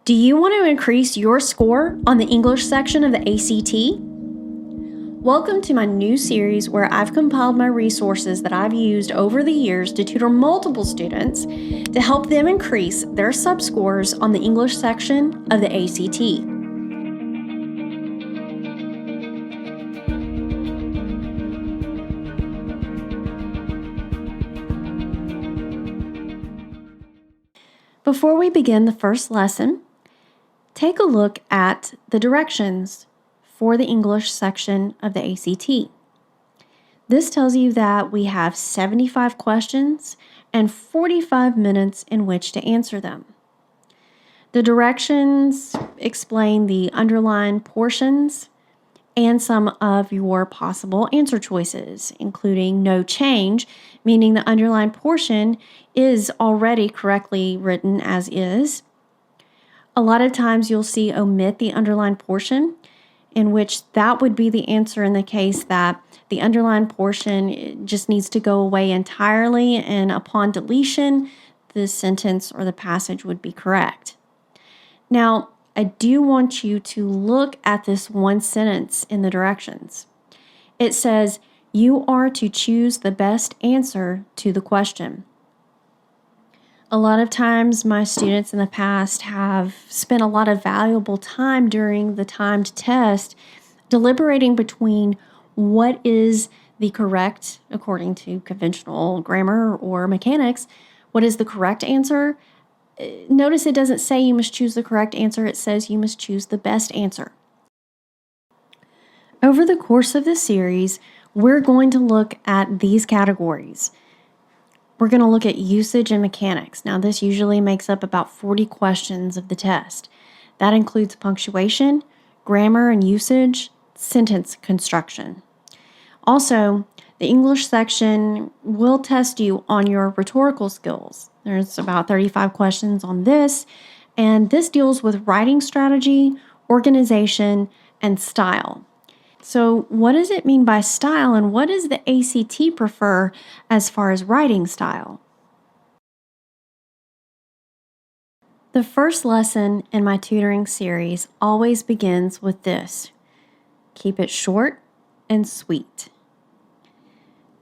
Do you want to increase your score on the English section of the ACT? Welcome to my new series where I've compiled my resources that I've used over the years to tutor multiple students to help them increase their sub-scores on the English section of the ACT. Before we begin the first lesson, take a look at the directions for the English section of the ACT. This tells you that we have 75 questions and 45 minutes in which to answer them. The directions explain the underlined portions and some of your possible answer choices, including no change, meaning the underlined portion is already correctly written as is. A lot of times you'll see omit the underlined portion, in which that would be the answer in the case that the underlined portion just needs to go away entirely, and upon deletion, the sentence or the passage would be correct. Now, I do want you to look at this one sentence in the directions. It says, "You are to choose the best answer to the question." A lot of times my students in the past have spent a lot of valuable time during the timed test deliberating between what is the correct, according to conventional grammar or mechanics, what is the correct answer. Notice it doesn't say you must choose the correct answer, it says you must choose the best answer. Over the course of this series, we're going to look at these categories. We're going to look at usage and mechanics. Now, this usually makes up about 40 questions of the test. That includes punctuation, grammar and usage, sentence construction. Also, the English section will test you on your rhetorical skills. There's about 35 questions on this, and this deals with writing strategy, organization, and style. So what does it mean by style, and what does the ACT prefer as far as writing style? The first lesson in my tutoring series always begins with this: keep it short and sweet.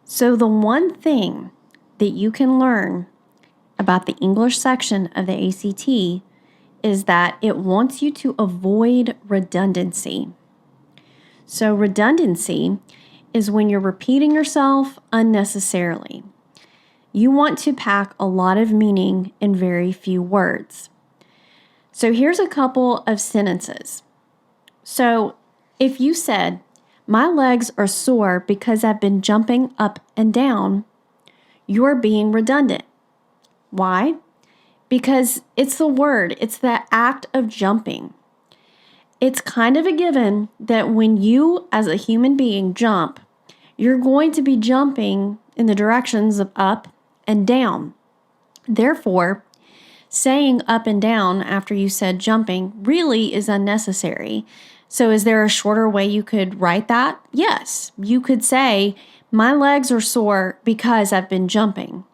So the one thing that you can learn about the English section of the ACT is that it wants you to avoid redundancy. So redundancy is when you're repeating yourself unnecessarily. You want to pack a lot of meaning in very few words. So here's a couple of sentences. So if you said, "My legs are sore because I've been jumping up and down," you're being redundant. Why? Because it's the word, it's the act of jumping. It's kind of a given that when you, as a human being, jump, you're going to be jumping in the directions of up and down. Therefore, saying up and down after you said jumping really is unnecessary. So is there a shorter way you could write that? Yes, you could say, "My legs are sore because I've been jumping."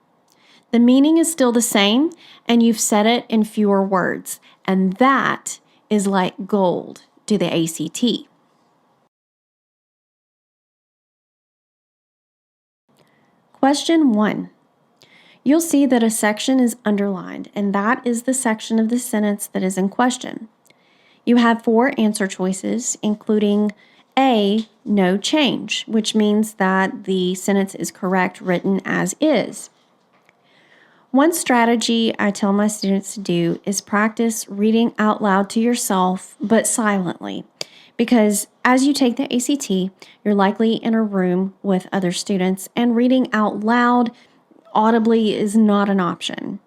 The meaning is still the same, and you've said it in fewer words, and that is like gold to the ACT. Question 1. You'll see that a section is underlined, and that is the section of the sentence that is in question. You have 4 answer choices, including A, no change, which means that the sentence is correct written as is. One strategy I tell my students to do is practice reading out loud to yourself, but silently, because as you take the ACT, you're likely in a room with other students, and reading out loud audibly is not an option.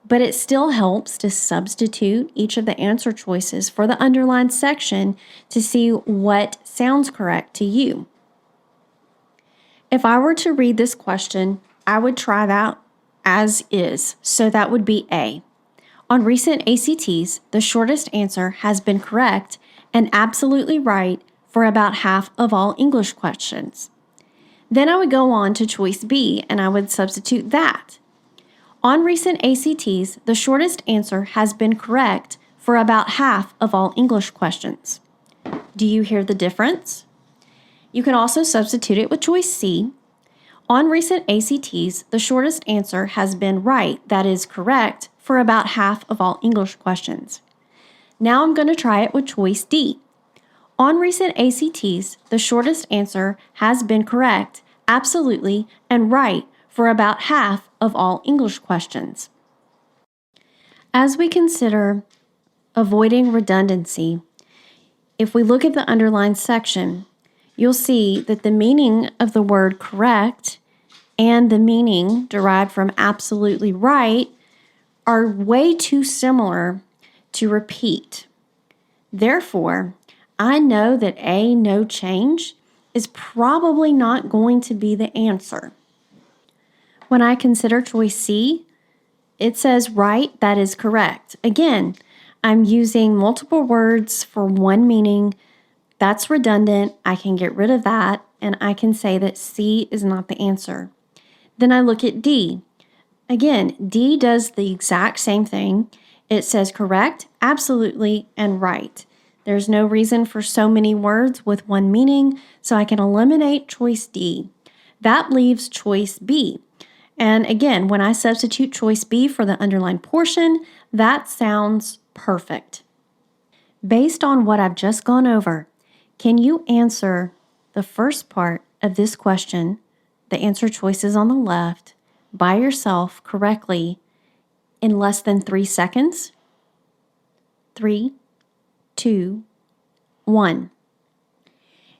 But it still helps to substitute each of the answer choices for the underlined section to see what sounds correct to you. If I were to read this question, I would try that as is, so that would be A. On recent ACTs, the shortest answer has been correct and absolutely right for about half of all English questions. Then I would go on to choice B, and I would substitute that. On recent ACTs, the shortest answer has been correct for about half of all English questions. Do you hear the difference? You can also substitute it with choice C. On recent ACTs, the shortest answer has been right, that is correct, for about half of all English questions. Now I'm going to try it with choice D. On recent ACTs, the shortest answer has been correct, absolutely, and right for about half of all English questions. As we consider avoiding redundancy, if we look at the underlined section, you'll see that the meaning of the word correct and the meaning derived from absolutely right are way too similar to repeat. Therefore, I know that A, no change, is probably not going to be the answer. When I consider choice C, it says right, that is correct. Again, I'm using multiple words for one meaning. That's redundant. I can get rid of that, and I can say that C is not the answer. Then I look at D. Again, D does the exact same thing. It says correct, absolutely, and right. There's no reason for so many words with one meaning, so I can eliminate choice D. That leaves choice B. And again, when I substitute choice B for the underlined portion, that sounds perfect. Based on what I've just gone over, can you answer the first part of this question, the answer choices on the left, by yourself correctly in less than 3 seconds? 3, 2, 1.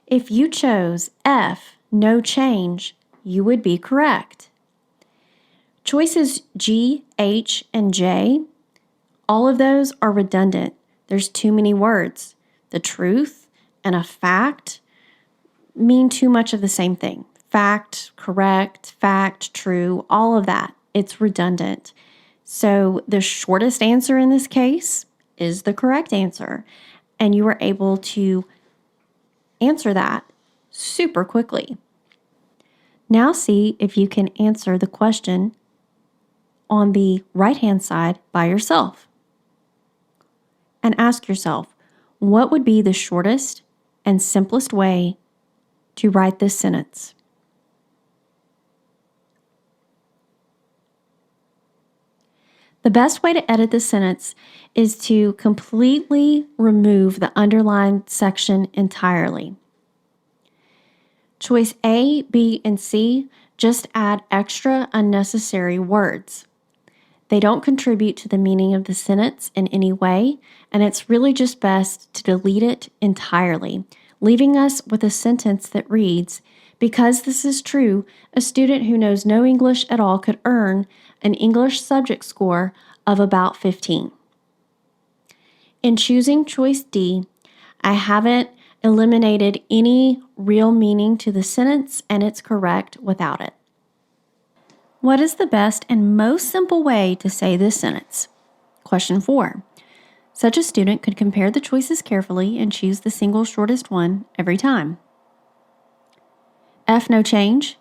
If you chose F, no change, you would be correct. Choices G, H, and J, all of those are redundant. There's too many words. The truth and a fact mean too much of the same thing. Fact, correct, fact, true, all of that. It's redundant. So the shortest answer in this case is the correct answer. And you were able to answer that super quickly. Now see if you can answer the question on the right-hand side by yourself. And ask yourself, what would be the shortest and simplest way to write this sentence? The best way to edit this sentence is to completely remove the underlined section entirely. Choice A, B, and C just add extra unnecessary words. They don't contribute to the meaning of the sentence in any way, and it's really just best to delete it entirely, leaving us with a sentence that reads, "Because this is true, a student who knows no English at all could earn an English subject score of about 15. In choosing choice D, I haven't eliminated any real meaning to the sentence, and it's correct without it. What is the best and most simple way to say this sentence? Question 4. Such a student could compare the choices carefully and choose the single shortest one every time. F, no change.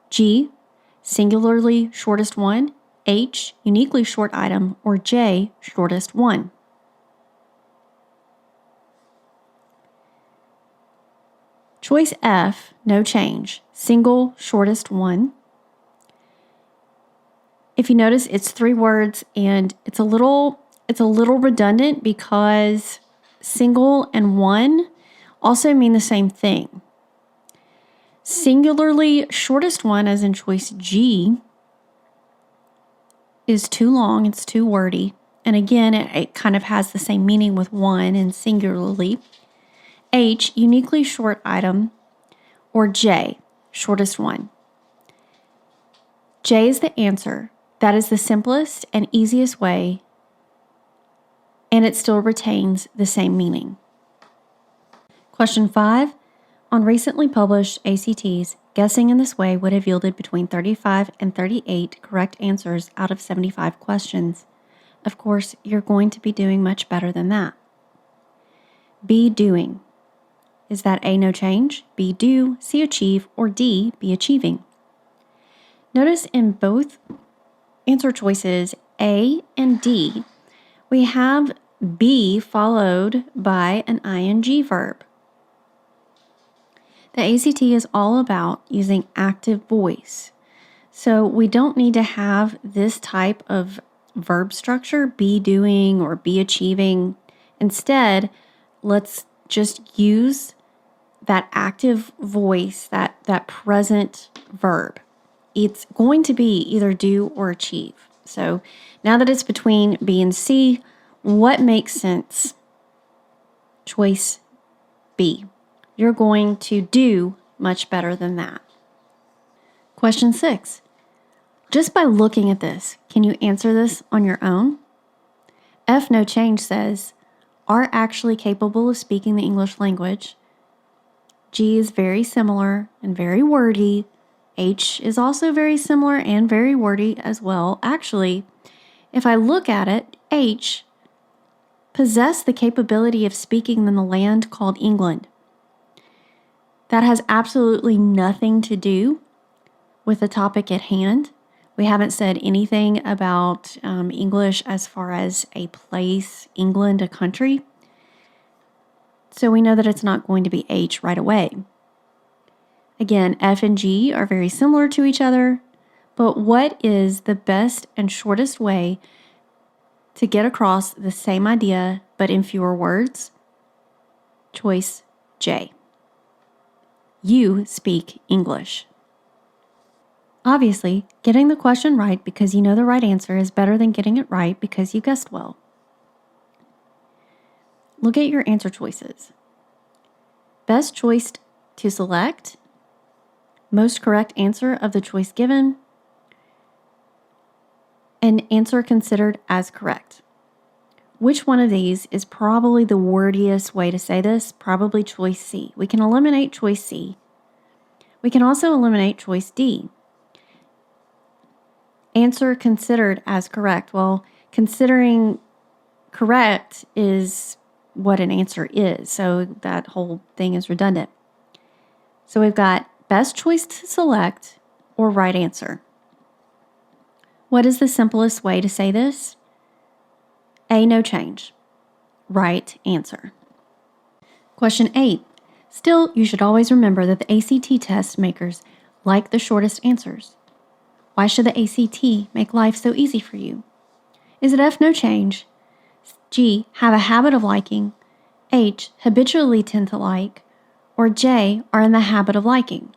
G, singularly shortest one. H, uniquely short item. Or J, shortest one. Choice F, no change. Single shortest one. If you notice, it's 3 words, and it's a little redundant because single and one also mean the same thing. Singularly shortest one, as in choice G, is too long, it's too wordy. And again, it kind of has the same meaning with one and singularly. H, uniquely short item. Or J, shortest one. J is the answer. That is the simplest and easiest way, and it still retains the same meaning. Question 5. On recently published ACTs, guessing in this way would have yielded between 35 and 38 correct answers out of 75 questions. Of course, you're going to be doing much better than that. B, doing. Is that A, no change? B, do, C, achieve, or D, be achieving? Notice in both answer choices A and D, we have be followed by an ing verb. The ACT is all about using active voice. So we don't need to have this type of verb structure, be doing or be achieving. Instead, let's just use that active voice, that present verb. It's going to be either do or achieve. So now that it's between B and C, what makes sense? Choice B. You're going to do much better than that. Question 6. Just by looking at this, can you answer this on your own? F no change says, are actually capable of speaking the English language. G is very similar and very wordy. H is also very similar and very wordy as well. Actually, if I look at it, H possessed the capability of speaking in the land called England. That has absolutely nothing to do with the topic at hand. We haven't said anything about English as far as a place, England, a country. So we know that it's not going to be H right away. Again, F and G are very similar to each other, but what is the best and shortest way to get across the same idea but in fewer words? Choice J. You speak English. Obviously, getting the question right because you know the right answer is better than getting it right because you guessed well. Look at your answer choices. Best choice to select, most correct answer of the choice given, and answer considered as correct. Which one of these is probably the wordiest way to say this? Probably choice C. We can eliminate choice C. We can also eliminate choice D. Answer considered as correct. Well, considering correct is what an answer is, so that whole thing is redundant. So we've got best choice to select or right answer. What is the simplest way to say this? A, no change. Right answer. Question 8. Still, you should always remember that the ACT test makers like the shortest answers. Why should the ACT make life so easy for you? Is it F, no change? G, have a habit of liking? H, habitually tend to like? Or J, are in the habit of liking?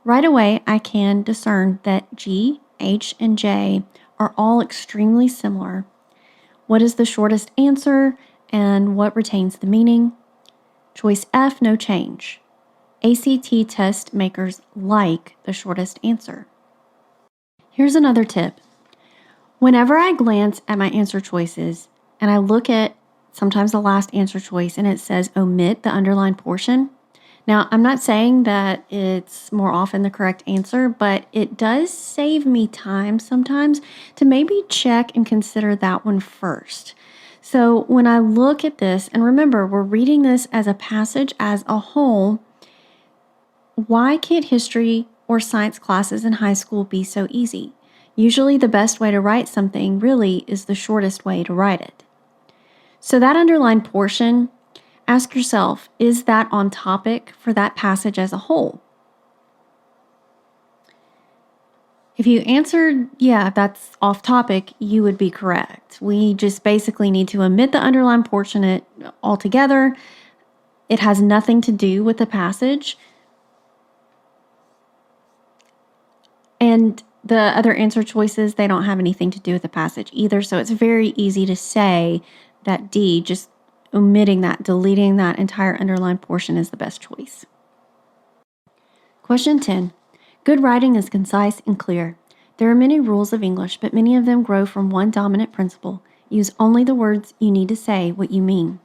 Right away, I can discern that G, H, and J are all extremely similar. What is the shortest answer and what retains the meaning? Choice F, no change. ACT test makers like the shortest answer. Here's another tip. Whenever I glance at my answer choices and I look at sometimes the last answer choice and it says omit the underlined portion. Now, I'm not saying that it's more often the correct answer, but it does save me time sometimes to maybe check and consider that one first. So when I look at this, and remember, we're reading this as a passage as a whole, why can't history or science classes in high school be so easy? Usually the best way to write something really is the shortest way to write it. So that underlined portion, ask yourself, is that on topic for that passage as a whole? If you answered, yeah, that's off topic, you would be correct. We just basically need to omit the underlined portion altogether. It has nothing to do with the passage. And the other answer choices, they don't have anything to do with the passage either. So it's very easy to say that D, just omitting that, deleting that entire underlined portion is the best choice. Question 10. Good writing is concise and clear. There are many rules of English, but many of them grow from one dominant principle. Use only the words you need to say what you mean.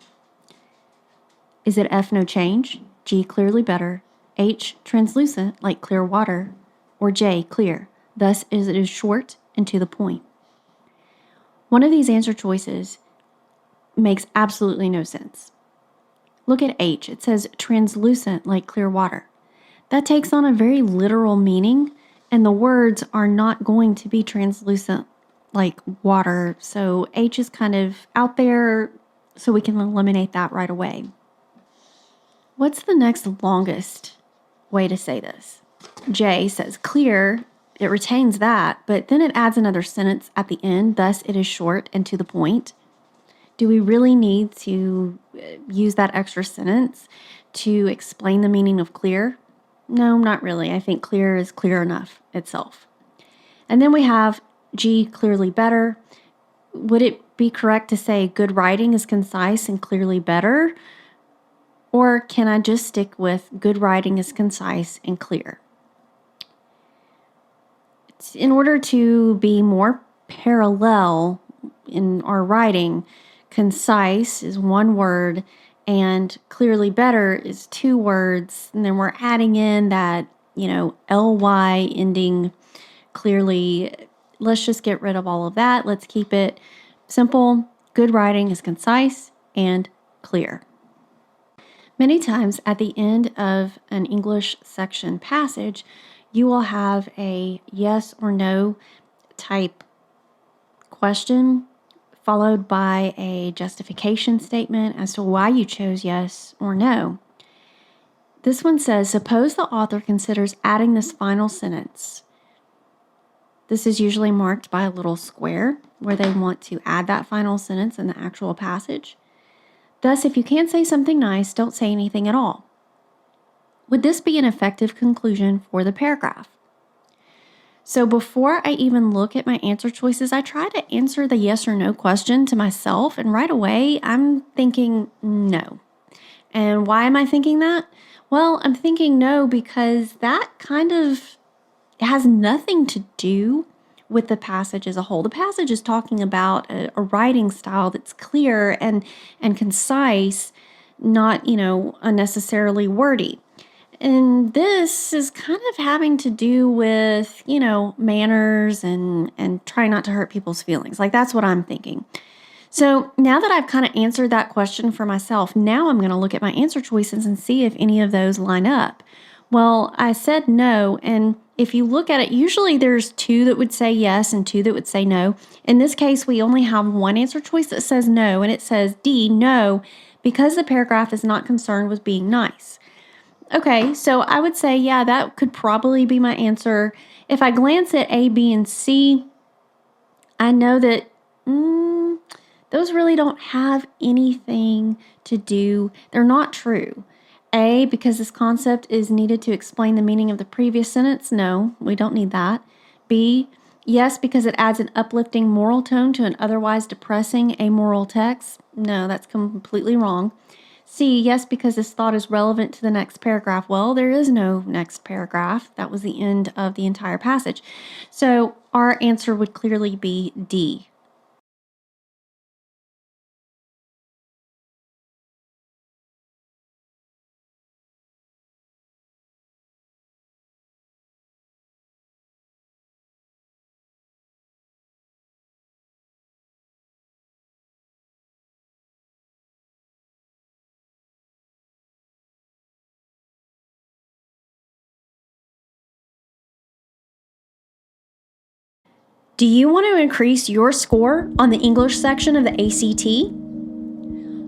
Is it F, no change? G, clearly better? H, translucent, like clear water? Or J, clear? Thus, it is short and to the point. One of these answer choices makes absolutely no sense. Look at H. It says translucent like clear water. That takes on a very literal meaning, and the words are not going to be translucent like water. So H is kind of out there, so we can eliminate that right away. What's the next longest way to say this? J says clear. It retains that, but then it adds another sentence at the end. Thus, it is short and to the point. Do we really need to use that extra sentence to explain the meaning of clear? No, not really. I think clear is clear enough itself. And then we have G, clearly better. Would it be correct to say good writing is concise and clearly better? Or can I just stick with good writing is concise and clear? In order to be more parallel in our writing, concise is one word and clearly better is two words. And then we're adding in that, ly ending clearly. Let's just get rid of all of that. Let's keep it simple. Good writing is concise and clear. Many times at the end of an English section passage, you will have a yes or no type question followed by a justification statement as to why you chose yes or no. This one says, suppose the author considers adding this final sentence. This is usually marked by a little square where they want to add that final sentence in the actual passage. Thus, if you can't say something nice, don't say anything at all. Would this be an effective conclusion for the paragraph? So before I even look at my answer choices, I try to answer the yes or no question to myself, and right away I'm thinking no. And why am I thinking that? Well, I'm thinking no because that kind of has nothing to do with the passage as a whole. The passage is talking about a writing style that's clear and concise, not, unnecessarily wordy. And this is kind of having to do with, manners and try not to hurt people's feelings. Like, that's what I'm thinking. So now that I've kind of answered that question for myself, now I'm going to look at my answer choices and see if any of those line up. Well, I said no, and if you look at it, usually there's two that would say yes and two that would say no. In this case, we only have one answer choice that says no, and it says D, no, because the paragraph is not concerned with being nice. Okay, so I would say, yeah, that could probably be my answer. If I glance at A, B, and C, I know that those really don't have anything to do. They're not true. A, because this concept is needed to explain the meaning of the previous sentence. No, we don't need that. B, yes, because it adds an uplifting moral tone to an otherwise depressing amoral text. No, that's completely wrong. C, yes, because this thought is relevant to the next paragraph. Well, there is no next paragraph. That was the end of the entire passage. So our answer would clearly be D. Do you want to increase your score on the English section of the ACT?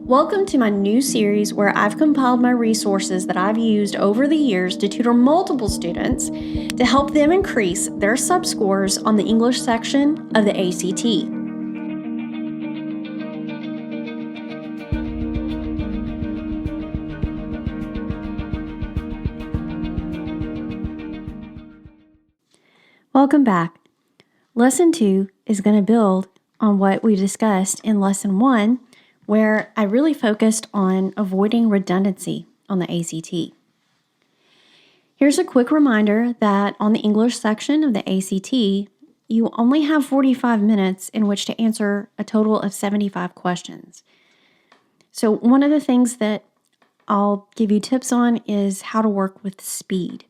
Welcome to my new series where I've compiled my resources that I've used over the years to tutor multiple students to help them increase their sub-scores on the English section of the ACT. Welcome back. Lesson 2 is going to build on what we discussed in Lesson 1, where I really focused on avoiding redundancy on the ACT. Here's a quick reminder that on the English section of the ACT, you only have 45 minutes in which to answer a total of 75 questions. So one of the things that I'll give you tips on is how to work with speed.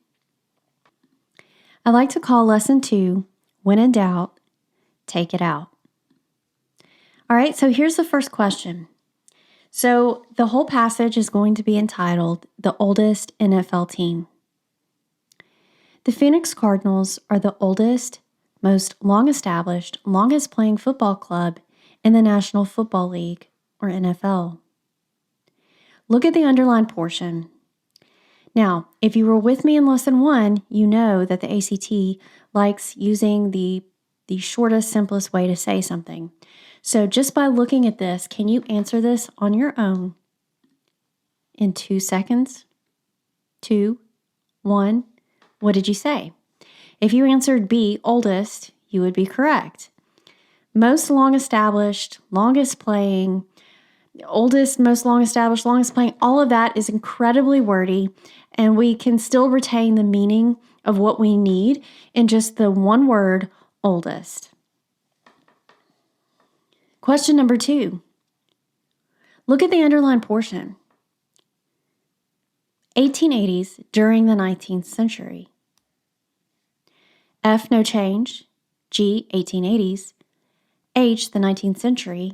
I like to call Lesson 2, when in doubt, take it out. All right, so here's the first question. So the whole passage is going to be entitled, The Oldest NFL Team. The Phoenix Cardinals are the oldest, most long established, longest playing football club in the National Football League, or NFL? Look at the underlined portion. Now, if you were with me in lesson 1, you know that the ACT likes using the shortest, simplest way to say something. So just by looking at this, can you answer this on your own in 2 seconds? 2, 1. What did you say? If you answered B, oldest, you would be correct. Most long established, longest playing, oldest, most long established, longest playing, all of that is incredibly wordy, and we can still retain the meaning of what we need in just the one word, oldest. Question number 2. Look at the underlined portion. 1880s during the 19th century. F, no change. G, 1880s. H, the 19th century.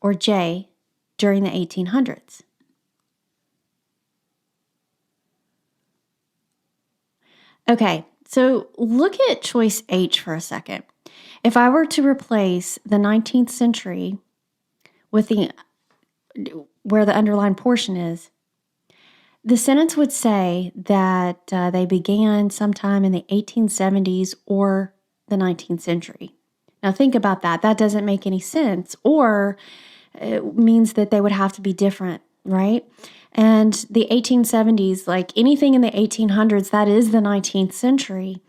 Or J, during the 1800s. Okay, so look at choice H for a second. If I were to replace the 19th century with where the underlined portion is, the sentence would say that they began sometime in the 1870s or the 19th century. Now think about that. That doesn't make any sense, or it means that they would have to be different, right? And the 1870s, like anything in the 1800s, that is the 19th century.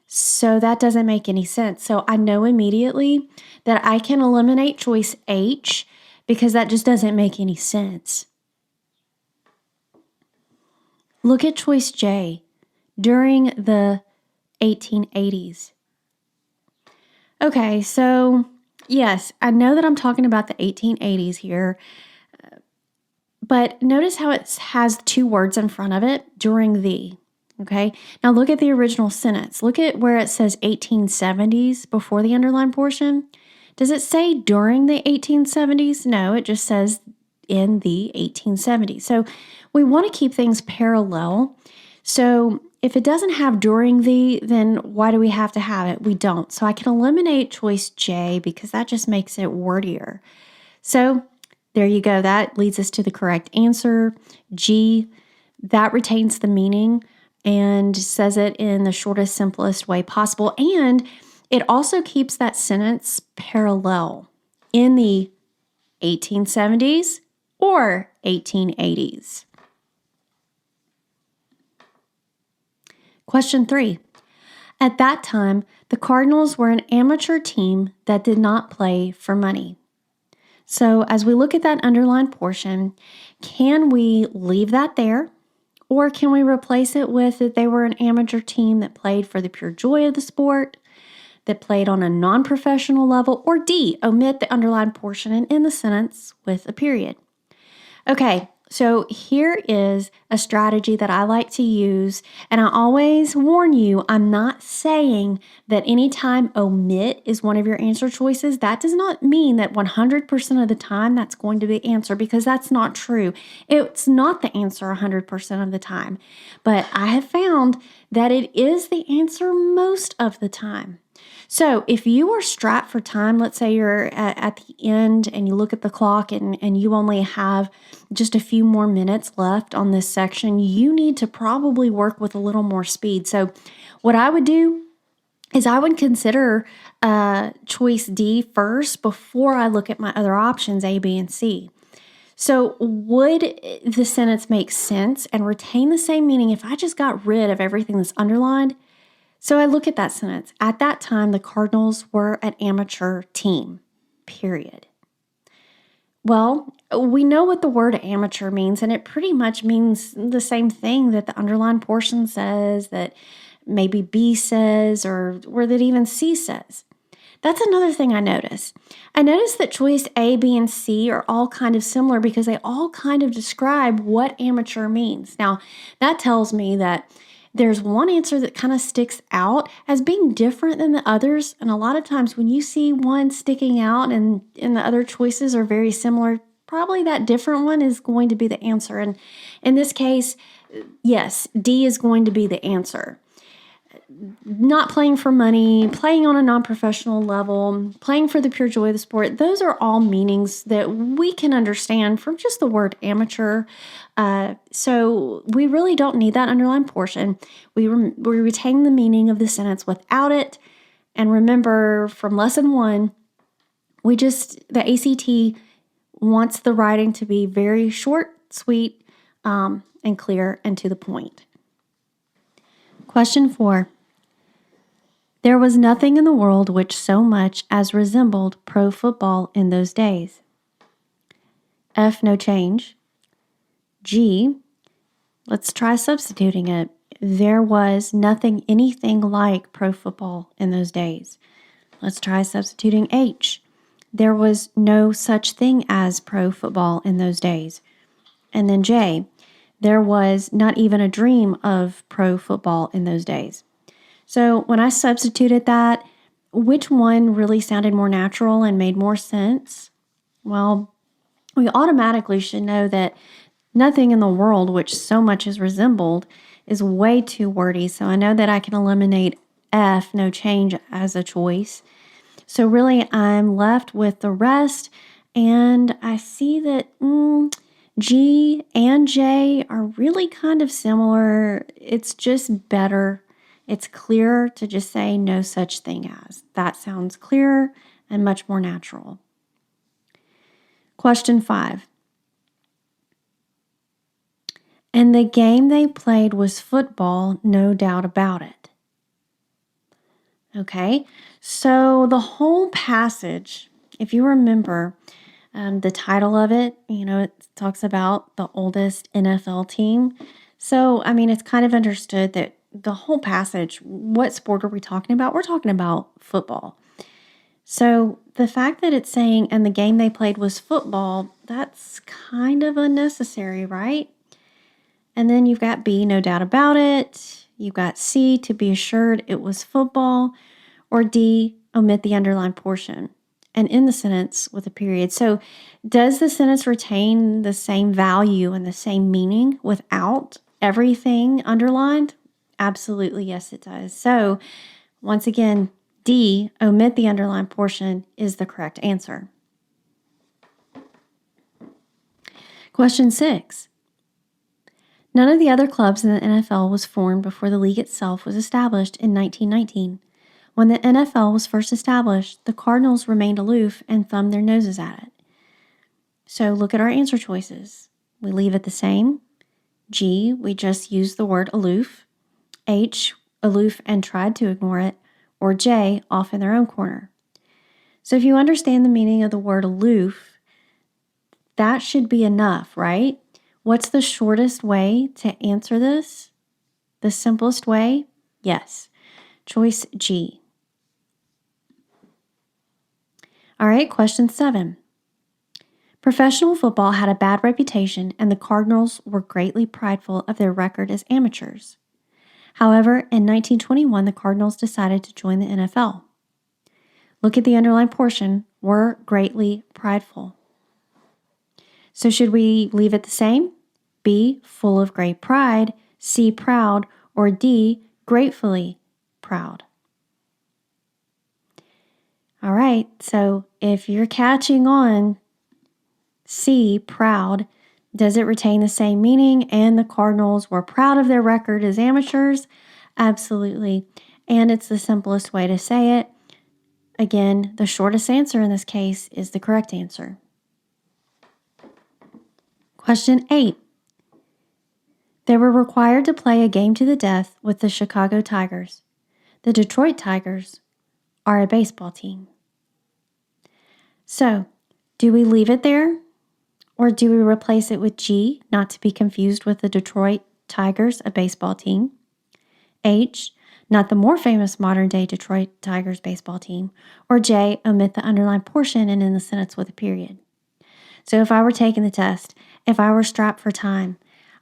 So that doesn't make any sense. So I know immediately that I can eliminate choice H because that just doesn't make any sense. Look at choice J, during the 1880s. Okay, so yes, I know that I'm talking about the 1880s here, but notice how it has 2 words in front of it, during the. Okay, now look at the original sentence. Look at where it says 1870s before the underlined portion. Does it say during the 1870s? No, it just says in the 1870s. So we want to keep things parallel. So if it doesn't have during the, then why do we have to have it? We don't. So I can eliminate choice J because that just makes it wordier. So there you go. That leads us to the correct answer. G, that retains the meaning and says it in the shortest, simplest way possible. And it also keeps that sentence parallel in the 1870s or 1880s. Question 3. At that time, the Cardinals were an amateur team that did not play for money. So as we look at that underlined portion, can we leave that there? Or can we replace it with that they were an amateur team that played for the pure joy of the sport, that played on a non-professional level? Or D, omit the underlined portion and end the sentence with a period. Okay, so here is a strategy that I like to use, and I always warn you, I'm not saying that anytime omit is one of your answer choices. That does not mean that 100% of the time that's going to be the answer, because that's not true. It's not the answer 100% of the time, but I have found that it is the answer most of the time. So if you are strapped for time, let's say you're at the end and you look at the clock and you only have just a few more minutes left on this section, you need to probably work with a little more speed. So what I would do is I would consider choice D first before I look at my other options, A, B, and C. So would the sentence make sense and retain the same meaning if I just got rid of everything that's underlined? So I look at that sentence. At that time, the Cardinals were an amateur team, period. Well, we know what the word amateur means, and it pretty much means the same thing that the underlined portion says, that maybe B says, or that even C says. That's another thing I notice. I notice that choice A, B, and C are all kind of similar because they all kind of describe what amateur means. Now, that tells me that there's one answer that kind of sticks out as being different than the others. And a lot of times when you see one sticking out and the other choices are very similar, probably that different one is going to be the answer. And in this case, yes, D is going to be the answer. not playing for money, playing on a non-professional level, playing for the pure joy of the sport. Those are all meanings that we can understand from just the word amateur. So we really don't need that underlined portion. We retain the meaning of the sentence without it. And remember from lesson 1, the ACT wants the writing to be very short, sweet, and clear and to the point. Question 4. There was nothing in the world which so much as resembled pro football in those days. F, no change. G, let's try substituting it. There was nothing anything like pro football in those days. Let's try substituting H. There was no such thing as pro football in those days. And then J, there was not even a dream of pro football in those days. So when I substituted that, which one really sounded more natural and made more sense? Well, we automatically should know that nothing in the world which so much is resembled is way too wordy. So I know that I can eliminate F, no change, as a choice. So really I'm left with the rest, and I see that G and J are really kind of similar. It's just better. It's clearer to just say no such thing as. That sounds clearer and much more natural. Question 5. And the game they played was football, no doubt about it. Okay, so the whole passage, if you remember, the title of it, it talks about the oldest NFL team. So, it's kind of understood that the whole passage, what sport are we talking about? We're talking about football. So the fact that it's saying, and the game they played was football, that's kind of unnecessary, right? And then you've got B, no doubt about it. You've got C, to be assured it was football. Or D, omit the underlined portion and end the sentence with a period. So does the sentence retain the same value and the same meaning without everything underlined? Absolutely, yes, it does. So once again, D, omit the underlined portion, is the correct answer. Question 6. None of the other clubs in the NFL was formed before the league itself was established in 1919. When the NFL was first established, the Cardinals remained aloof and thumbed their noses at it. So look at our answer choices. We leave it the same. G, we just use the word aloof. H, aloof and tried to ignore it. Or J, off in their own corner. So if you understand the meaning of the word aloof, that should be enough, right? What's the shortest way to answer this? The simplest way? Yes. Choice G. All right, question 7. Professional football had a bad reputation, and the Cardinals were greatly prideful of their record as amateurs. However, in 1921, the Cardinals decided to join the NFL. Look at the underlined portion, were greatly prideful. So should we leave it the same? B, full of great pride, C, proud, or D, gratefully proud. All right, so if you're catching on, C, proud, does it retain the same meaning? And the Cardinals were proud of their record as amateurs? Absolutely. And it's the simplest way to say it. Again, the shortest answer in this case is the correct answer. Question 8. They were required to play a game to the death with the Chicago Tigers. The Detroit Tigers are a baseball team. So, do we leave it there? Or do we replace it with G, not to be confused with the Detroit Tigers, a baseball team? H, not the more famous modern-day Detroit Tigers baseball team. Or J, omit the underlined portion and end the sentence with a period. So if I were taking the test, if I were strapped for time,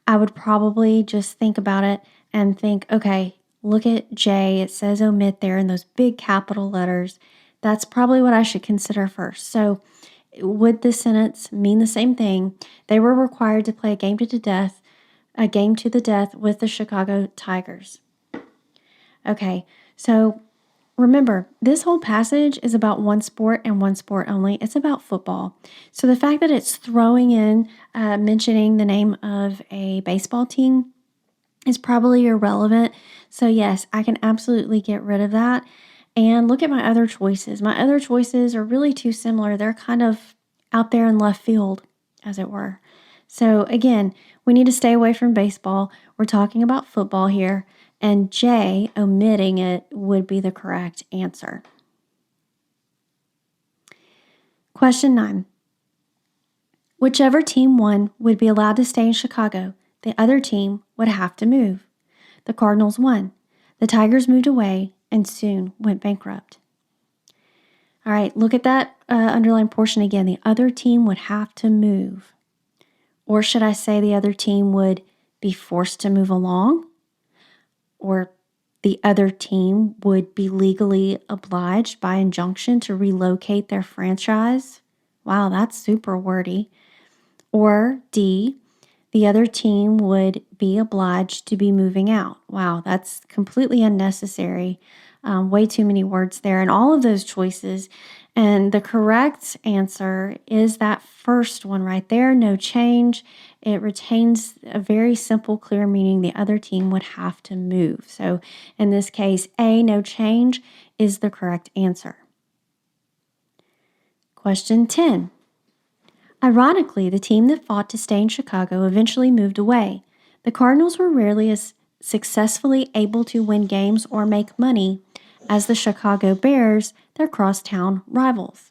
I would probably just think about it and think, okay, look at J. It says omit there in those big capital letters. That's probably what I should consider first. So would this sentence mean the same thing? They were required to play a game to the death with the Chicago Tigers. Okay, so remember, this whole passage is about one sport and one sport only. It's about football. So the fact that it's throwing in, mentioning the name of a baseball team is probably irrelevant. So yes, I can absolutely get rid of that. And look at my other choices. My other choices are really too similar. They're kind of out there in left field, as it were. So again, we need to stay away from baseball. We're talking about football here. And J, omitting it, would be the correct answer. Question 9. Whichever team won would be allowed to stay in Chicago. The other team would have to move. The Cardinals won. The Tigers moved away and soon went bankrupt. All right, look at that underlined portion again. The other team would have to move. Or should I say the other team would be forced to move along? Or the other team would be legally obliged by injunction to relocate their franchise? Wow, that's super wordy. Or D, the other team would be obliged to be moving out. Wow, that's completely unnecessary. Way too many words there. And all of those choices. And the correct answer is that first one right there, no change. It retains a very simple, clear meaning. The other team would have to move. So in this case, A, no change, is the correct answer. Question 10. Ironically, the team that fought to stay in Chicago eventually moved away. The Cardinals were rarely as successfully able to win games or make money as the Chicago Bears, their crosstown rivals.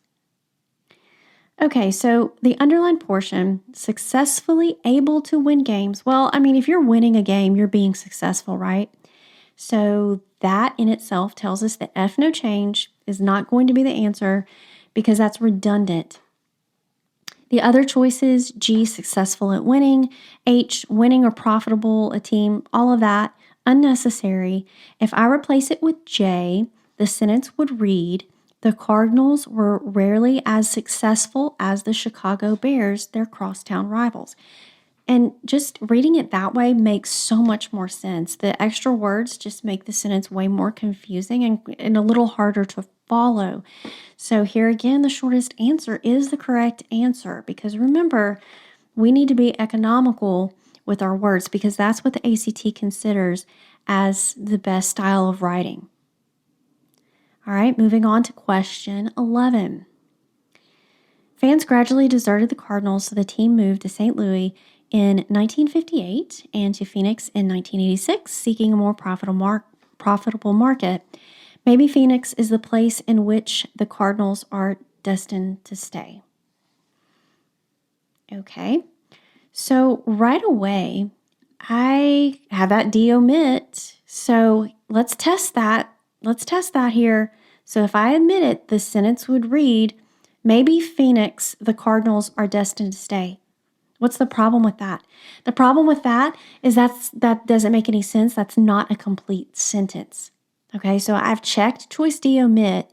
Okay, so the underlined portion, successfully able to win games. Well, I mean, if you're winning a game, you're being successful, right? So that in itself tells us that F, no change, is not going to be the answer because that's redundant. The other choices, G, successful at winning, H, winning or profitable a team, all of that, unnecessary. If I replace it with J, the sentence would read, the Cardinals were rarely as successful as the Chicago Bears, their crosstown rivals. And just reading it that way makes so much more sense. The extra words just make the sentence way more confusing and a little harder to follow. So here again, the shortest answer is the correct answer because remember, we need to be economical with our words because that's what the ACT considers as the best style of writing. All right, moving on to question 11. Fans gradually deserted the Cardinals, so the team moved to St. Louis in 1958 and to Phoenix in 1986, seeking a more profitable market. Maybe Phoenix is the place in which the Cardinals are destined to stay. Okay, so right away, I have that D omit. So let's test that. Let's test that here. So if I omit it, the sentence would read, maybe Phoenix, the Cardinals are destined to stay. What's the problem with that? The problem with that is that doesn't make any sense. That's not a complete sentence. Okay, so I've checked choice D omit,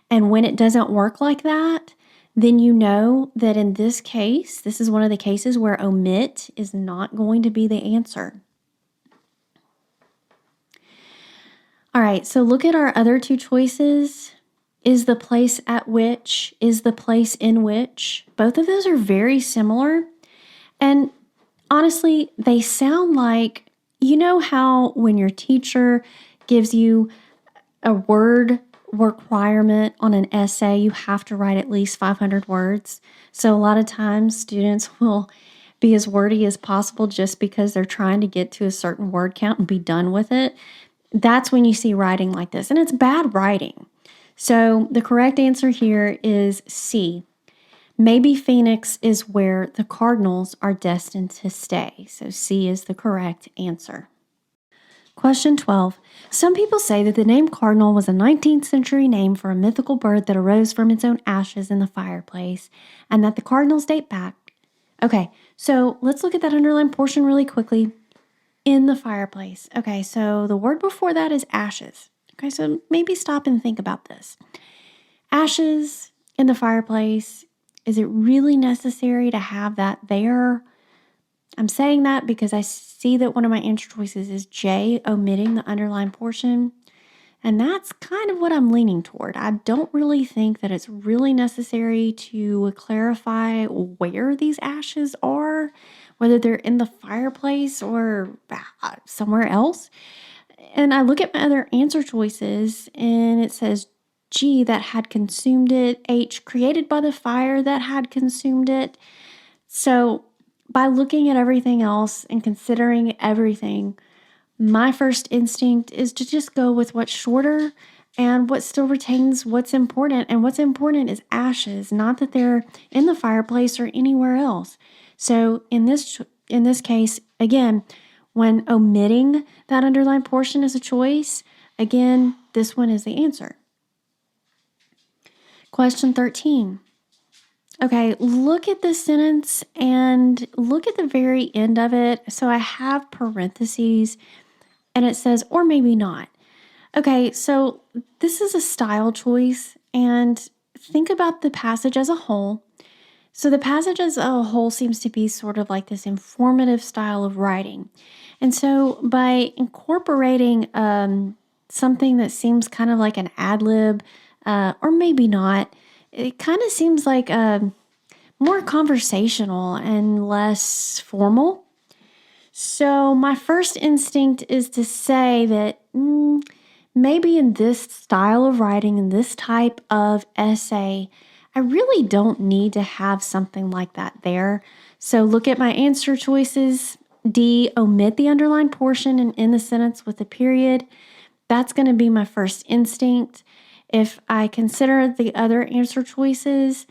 and when it doesn't work like that, then you know that in this case, this is one of the cases where omit is not going to be the answer. All right, so look at our other two choices. Is the place at which, is the place in which. Both of those are very similar. And honestly, they sound like, you know how when your teacher gives you a word requirement on an essay, you have to write at least 500 words. So a lot of times students will be as wordy as possible just because they're trying to get to a certain word count and be done with it. That's when you see writing like this, and it's bad writing. So the correct answer here is C. Maybe Phoenix is where the Cardinals are destined to stay. So C is the correct answer. Question 12. Some people say that the name Cardinal was a 19th century name for a mythical bird that arose from its own ashes in the fireplace, and that the Cardinals date back. Okay, so let's look at that underlined portion really quickly. In the fireplace. Okay, so the word before that is ashes. Okay, so maybe stop and think about this. Ashes in the fireplace. Is it really necessary to have that there? I'm saying that because I see that one of my answer choices is J, omitting the underlined portion. And that's kind of what I'm leaning toward. I don't really think that it's really necessary to clarify where these ashes are, whether they're in the fireplace or somewhere else. And I look at my other answer choices and it says G, that had consumed it, H, created by the fire that had consumed it. So by looking at everything else and considering everything, my first instinct is to just go with what's shorter and what still retains what's important. And what's important is ashes, not that they're in the fireplace or anywhere else. So in this case, again, when omitting that underlined portion is a choice, again, this one is the answer. Question 13. Okay, look at this sentence and look at the very end of it. So I have parentheses and it says, or maybe not. Okay, so this is a style choice, and think about the passage as a whole. So the passage as a whole seems to be sort of like this informative style of writing. And so by incorporating something that seems kind of like an ad lib, or maybe not, it kind of seems like more conversational and less formal. So my first instinct is to say that maybe in this style of writing, in this type of essay, I really don't need to have something like that there. So look at my answer choices. D, omit the underlined portion and end the sentence with a period. That's going to be my first instinct. If I consider the other answer choices,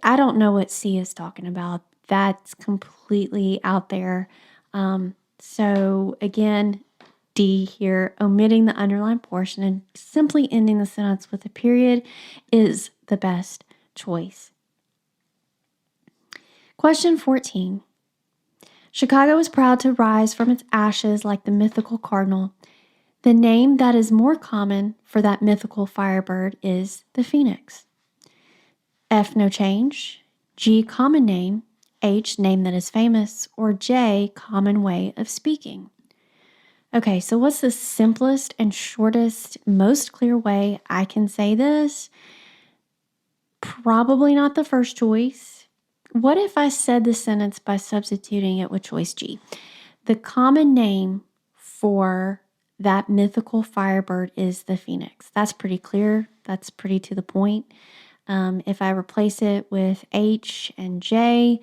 I don't know what C is talking about. That's completely out there. So again, D here, omitting the underlined portion and simply ending the sentence with a period is the best choice. Question 14. Chicago is proud to rise from its ashes like the mythical cardinal. The name that is more common for that mythical firebird is the phoenix. F, no change. G, common name. H, name that is famous. Or J, common way of speaking. Okay, so what's the simplest and shortest, most clear way I can say this? Probably not the first choice. What if I said the sentence by substituting it with choice G? The common name for that mythical firebird is the phoenix. That's pretty clear. That's pretty to the point. If I replace it with H and J,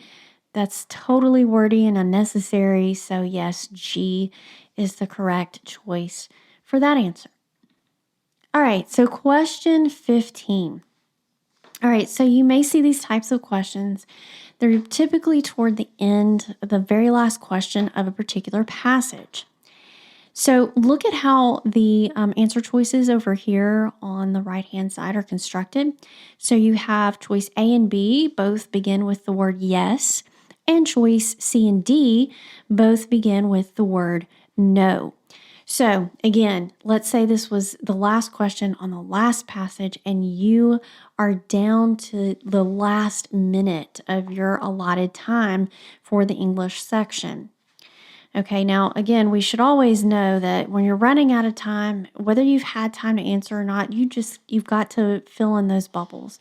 that's totally wordy and unnecessary. So yes, G is the correct choice for that answer. All right, so question 15. All right, so you may see these types of questions. They're typically toward the end, the very last question of a particular passage. So look at how the answer choices over here on the right-hand side are constructed. So you have choice A and B, both begin with the word yes, and choice C and D both begin with the word no. So again, let's say this was the last question on the last passage and you are down to the last minute of your allotted time for the English section. Okay, now again, we should always know that when you're running out of time, whether you've had time to answer or not, you've got to fill in those bubbles.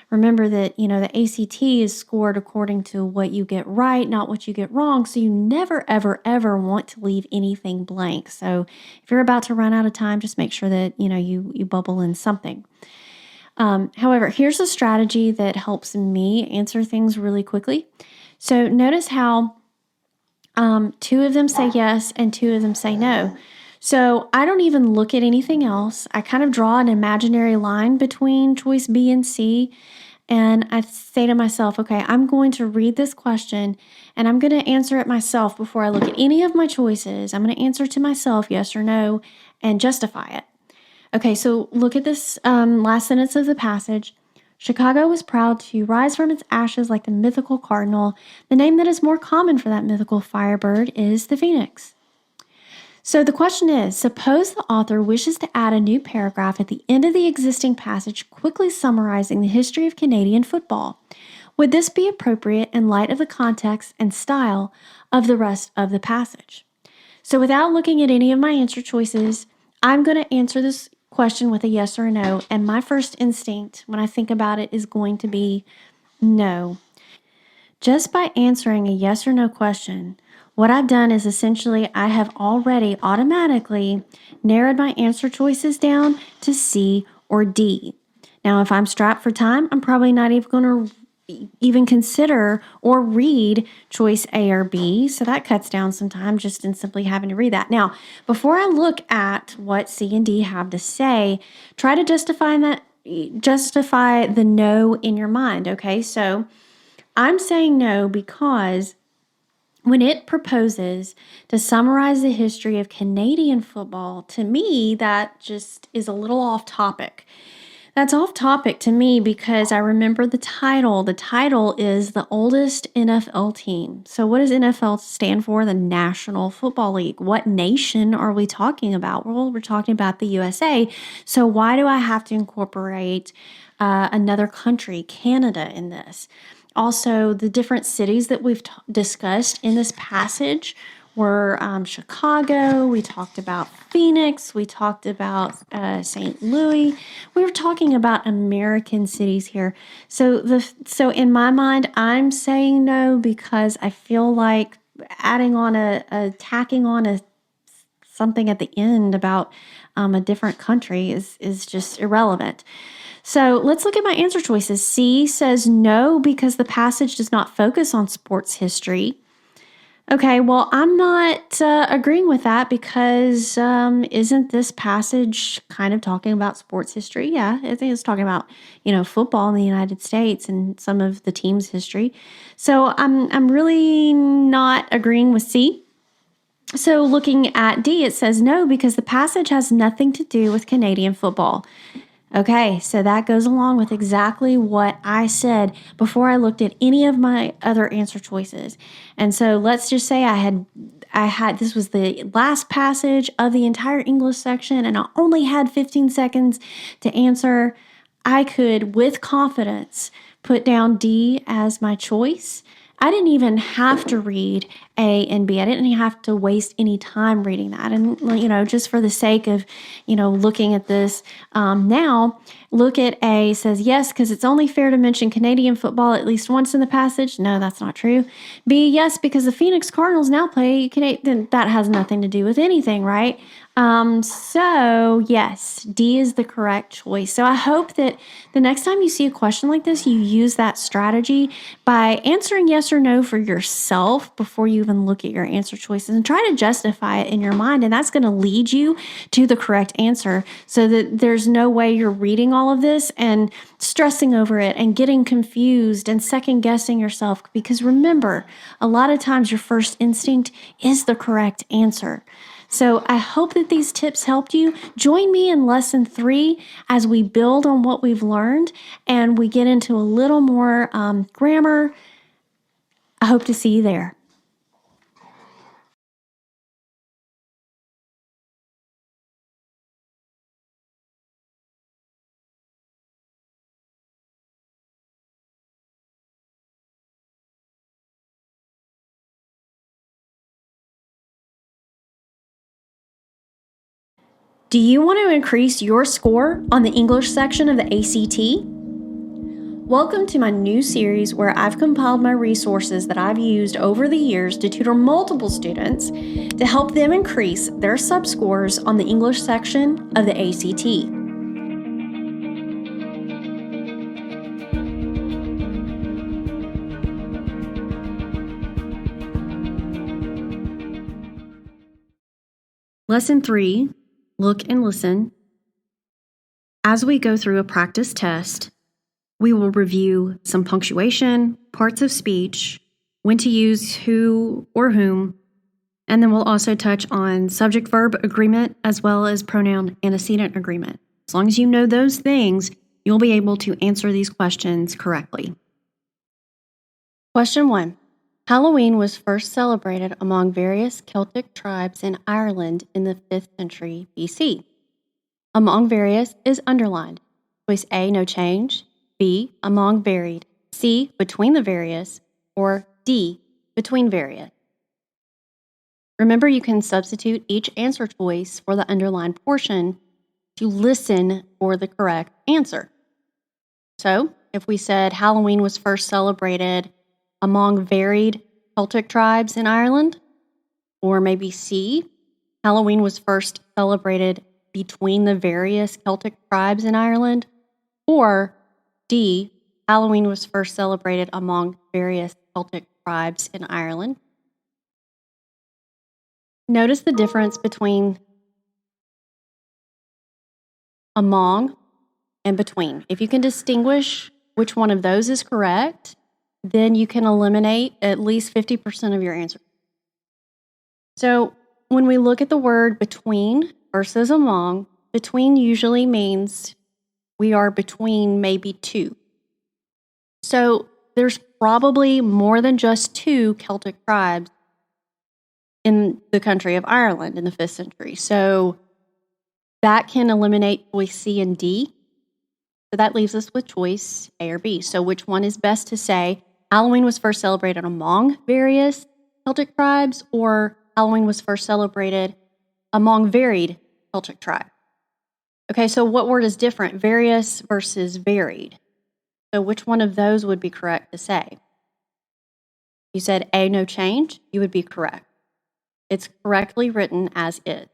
Remember that, the ACT is scored according to what you get right, not what you get wrong. So you never, ever, ever want to leave anything blank. So if you're about to run out of time, just make sure that, you bubble in something. However, here's a strategy that helps me answer things really quickly. So notice how two of them say yes and two of them say no. So I don't even look at anything else. I kind of draw an imaginary line between choice B and C. And I say to myself, okay, I'm going to read this question and I'm going to answer it myself before I look at any of my choices. I'm going to answer to myself yes or no and justify it. Okay, so look at this last sentence of the passage. Chicago was proud to rise from its ashes like the mythical cardinal. The name that is more common for that mythical firebird is the phoenix. So the question is, suppose the author wishes to add a new paragraph at the end of the existing passage, quickly summarizing the history of Canadian football. Would this be appropriate in light of the context and style of the rest of the passage? So without looking at any of my answer choices, I'm going to answer this question with a yes or a no, and my first instinct when I think about it is going to be no. Just by answering a yes or no question, what I've done is essentially I have already automatically narrowed my answer choices down to C or D. Now, if I'm strapped for time, I'm probably not even going to even consider or read choice A or B. So that cuts down some time just in simply having to read that. Now, before I look at what C and D have to say, try to justify the no in your mind. Okay, so I'm saying no because when it proposes to summarize the history of Canadian football, to me, that just is a little off topic. That's off topic to me because I remember the title. The title is the oldest NFL team. So, what does NFL stand for? The National Football League. What nation are we talking about? Well, we're talking about the USA. So, why do I have to incorporate another country, Canada, in this? Also, the different cities that we've discussed in this passage were Chicago. We talked about Phoenix. We talked about St. Louis. We were talking about American cities here. So in my mind, I'm saying no because I feel like adding on tacking on a something at the end about a different country is just irrelevant. So let's look at my answer choices. C says no because the passage does not focus on sports history. Okay, well, I'm not agreeing with that because isn't this passage kind of talking about sports history? Yeah, I think it's talking about, football in the United States and some of the team's history. So I'm really not agreeing with C. So looking at D, it says no because the passage has nothing to do with Canadian football. Okay, so that goes along with exactly what I said before I looked at any of my other answer choices. And so let's just say this was the last passage of the entire English section and I only had 15 seconds to answer. I could, with confidence, put down D as my choice. I didn't even have to read A and B. I didn't have to waste any time reading that. And, just for the sake of, looking at this now, look at A says yes, because it's only fair to mention Canadian football at least once in the passage. No, that's not true. B, yes, because the Phoenix Cardinals now play Canadian. That has nothing to do with anything, right? So yes, D is the correct choice. So I hope that the next time you see a question like this, you use that strategy by answering yes or no for yourself before you even look at your answer choices and try to justify it in your mind. And that's going to lead you to the correct answer so that there's no way you're reading all of this and stressing over it and getting confused and second guessing yourself. Because remember, a lot of times your first instinct is the correct answer. So I hope that these tips helped you. Join me in lesson 3 as we build on what we've learned and we get into a little more grammar. I hope to see you there. Do you want to increase your score on the English section of the ACT? Welcome to my new series where I've compiled my resources that I've used over the years to tutor multiple students to help them increase their sub-scores on the English section of the ACT. Lesson 3, look and listen. As we go through a practice test, we will review some punctuation, parts of speech, when to use who or whom, and then we'll also touch on subject-verb agreement as well as pronoun antecedent agreement. As long as you know those things, you'll be able to answer these questions correctly. Question 1. Halloween was first celebrated among various Celtic tribes in Ireland in the 5th century BC. Among various is underlined. Choice A, no change. B, among varied. C, between the various. Or D, between various. Remember, you can substitute each answer choice for the underlined portion to listen for the correct answer. So, if we said Halloween was first celebrated among varied Celtic tribes in Ireland, or maybe C, Halloween was first celebrated between the various Celtic tribes in Ireland, or D, Halloween was first celebrated among various Celtic tribes in Ireland. Notice the difference between among and between. If you can distinguish which one of those is correct, then you can eliminate at least 50% of your answer. So when we look at the word between versus among, between usually means we are between maybe two. So there's probably more than just two Celtic tribes in the country of Ireland in the 5th century. So that can eliminate choice C and D. So that leaves us with choice A or B. So which one is best to say? Halloween was first celebrated among various Celtic tribes, or Halloween was first celebrated among varied Celtic tribes? Okay, so what word is different? Various versus varied. So which one of those would be correct to say? You said A, no change. You would be correct. It's correctly written as is.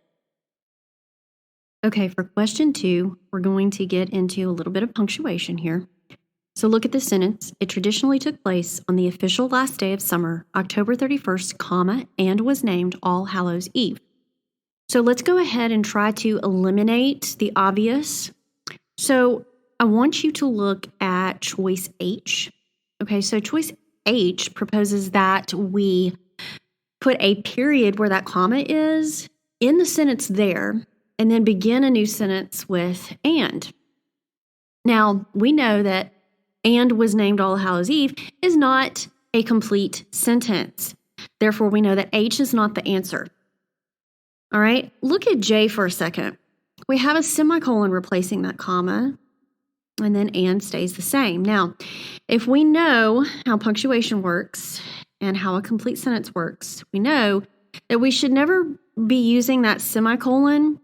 Okay, for question 2, we're going to get into a little bit of punctuation here. So look at the sentence. It traditionally took place on the official last day of summer, October 31st, comma, and was named All Hallows Eve. So let's go ahead and try to eliminate the obvious. So I want you to look at choice H. Okay, so choice H proposes that we put a period where that comma is in the sentence there, and then begin a new sentence with and. Now, we know that and was named All Hallows Eve is not a complete sentence. Therefore, we know that H is not the answer. All right, look at J for a second. We have a semicolon replacing that comma, and then and stays the same. Now, if we know how punctuation works and how a complete sentence works, we know that we should never be using that semicolon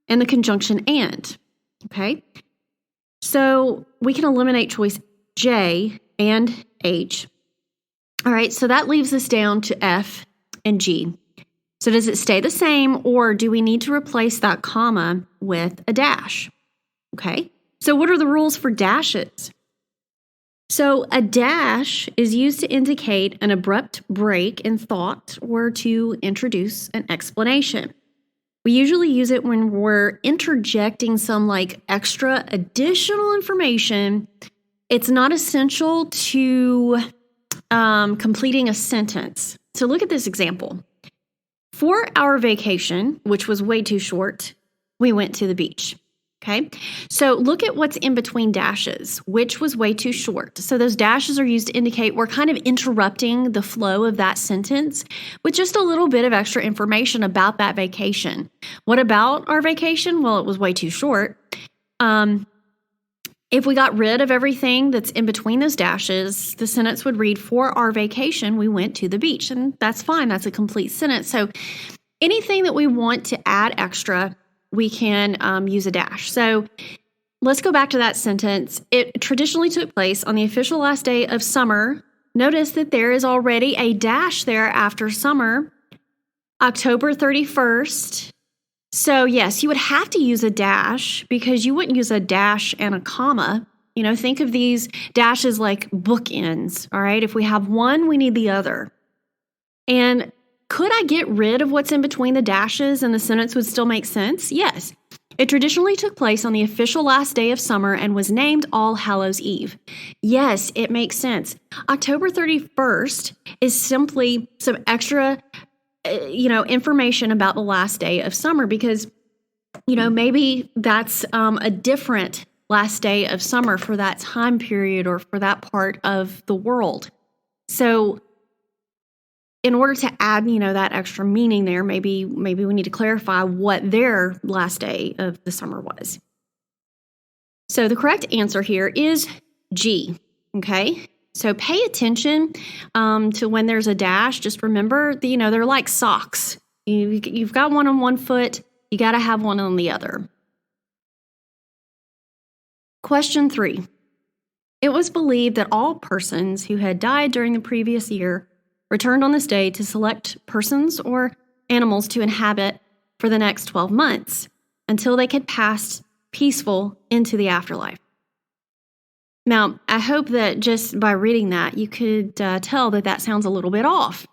and the conjunction and, okay? So we can eliminate choice J and H. All right, so that leaves us down to F and G. So does it stay the same, or do we need to replace that comma with a dash? Okay, so what are the rules for dashes? So a dash is used to indicate an abrupt break in thought or to introduce an explanation. We usually use it when we're interjecting some extra additional information. It's not essential to completing a sentence. So look at this example. For our vacation, which was way too short, we went to the beach. Okay, so look at what's in between dashes, which was way too short. So those dashes are used to indicate we're kind of interrupting the flow of that sentence with just a little bit of extra information about that vacation. What about our vacation? Well, it was way too short. If we got rid of everything that's in between those dashes, the sentence would read, for our vacation, we went to the beach. And that's fine. That's a complete sentence. So anything that we want to add extra, we can use a dash. So let's go back to that sentence. It traditionally took place on the official last day of summer. Notice that there is already a dash there after summer, October 31st. So yes, you would have to use a dash because you wouldn't use a dash and a comma. You know, think of these dashes like bookends, all right? If we have one, we need the other. And could I get rid of what's in between the dashes and the sentence would still make sense? Yes. It traditionally took place on the official last day of summer and was named All Hallows Eve. Yes, it makes sense. October 31st is simply some extra, information about the last day of summer because, maybe that's a different last day of summer for that time period or for that part of the world. So in order to add, that extra meaning there, maybe we need to clarify what their last day of the summer was. So the correct answer here is G, okay? So pay attention to when there's a dash. Just remember, they're like socks. You've got one on one foot, you got to have one on the other. Question 3. It was believed that all persons who had died during the previous year returned on this day to select persons or animals to inhabit for the next 12 months until they could pass peaceful into the afterlife. Now, I hope that just by reading that, you could tell that sounds a little bit off.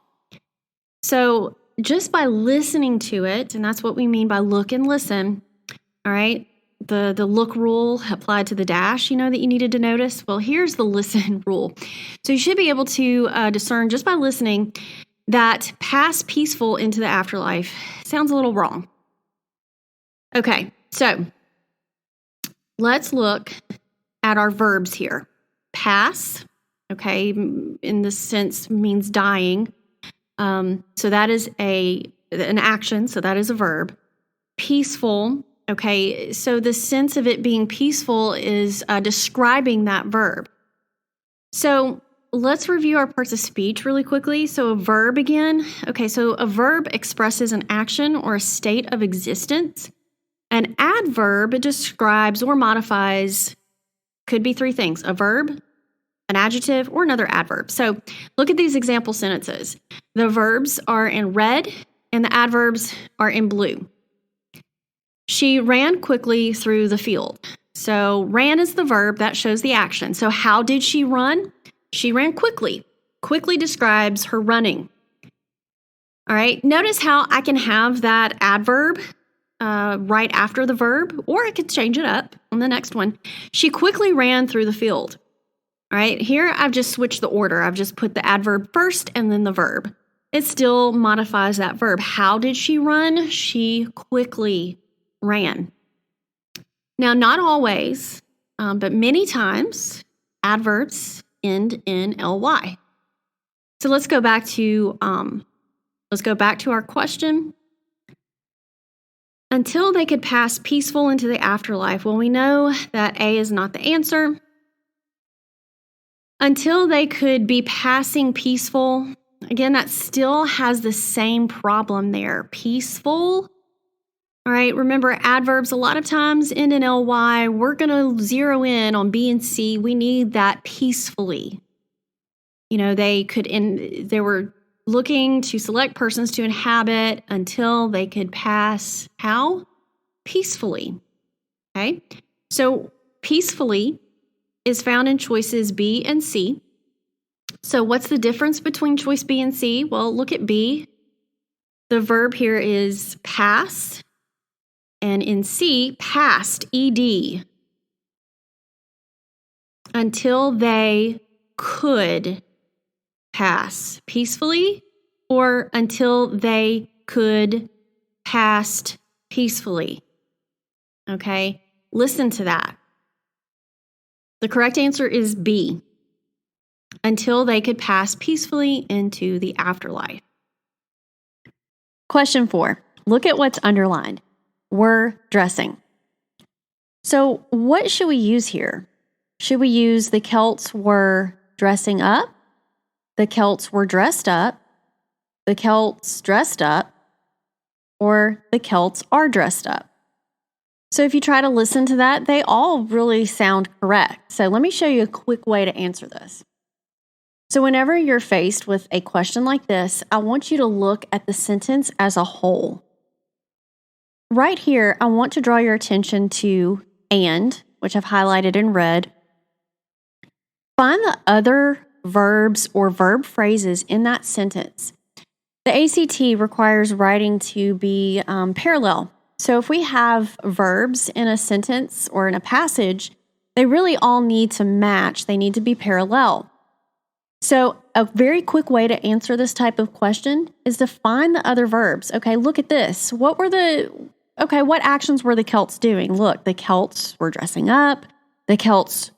So just by listening to it, and that's what we mean by look and listen, all right? The look rule applied to the dash, that you needed to notice. Well, here's the listen rule. So you should be able to discern just by listening that pass peaceful into the afterlife sounds a little wrong. Okay, so let's look at our verbs here. Pass, okay, in this sense means dying. So that is an action, so that is a verb. Peaceful, okay, so the sense of it being peaceful is describing that verb. So let's review our parts of speech really quickly. So a verb again. Okay, so a verb expresses an action or a state of existence. An adverb describes or modifies, could be 3 things: a verb, an adjective, or another adverb. So look at these example sentences. The verbs are in red and the adverbs are in blue. She ran quickly through the field. So ran is the verb that shows the action. So how did she run? She ran quickly. Quickly describes her running. All right, notice how I can have that adverb right after the verb, or I could change it up on the next one. She quickly ran through the field. All right, here I've just switched the order. I've just put the adverb first and then the verb. It still modifies that verb. How did she run? She quickly ran. Now, not always, but many times, adverbs end in ly. So let's go back to our question. Until they could pass peaceful into the afterlife. Well, we know that A is not the answer. Until they could be passing peaceful. Again, that still has the same problem there. Peaceful. All right, remember adverbs a lot of times end in ly. We're going to zero in on B and C. We need that peacefully. They were looking to select persons to inhabit until they could pass how? Peacefully. Okay? So peacefully is found in choices B and C. So what's the difference between choice B and C? Well, look at B. The verb here is pass, and in C, passed, ed. Until they could pass peacefully, or until they could pass peacefully. Okay, listen to that. The correct answer is B. Until they could pass peacefully into the afterlife. Question 4. Look at what's underlined. Were dressing. So what should we use here? Should we use the Celts were dressing up? The Celts were dressed up? The Celts dressed up? Or the Celts are dressed up? So if you try to listen to that, they all really sound correct. So let me show you a quick way to answer this. So whenever you're faced with a question like this, I want you to look at the sentence as a whole. Right here, I want to draw your attention to and, which I've highlighted in red. Find the other verbs or verb phrases in that sentence. The ACT requires writing to be parallel. So if we have verbs in a sentence or in a passage, they really all need to match. They need to be parallel. So a very quick way to answer this type of question is to find the other verbs. Okay, look at this. What actions were the Celts doing? Look, the Celts were dressing up. The Celts,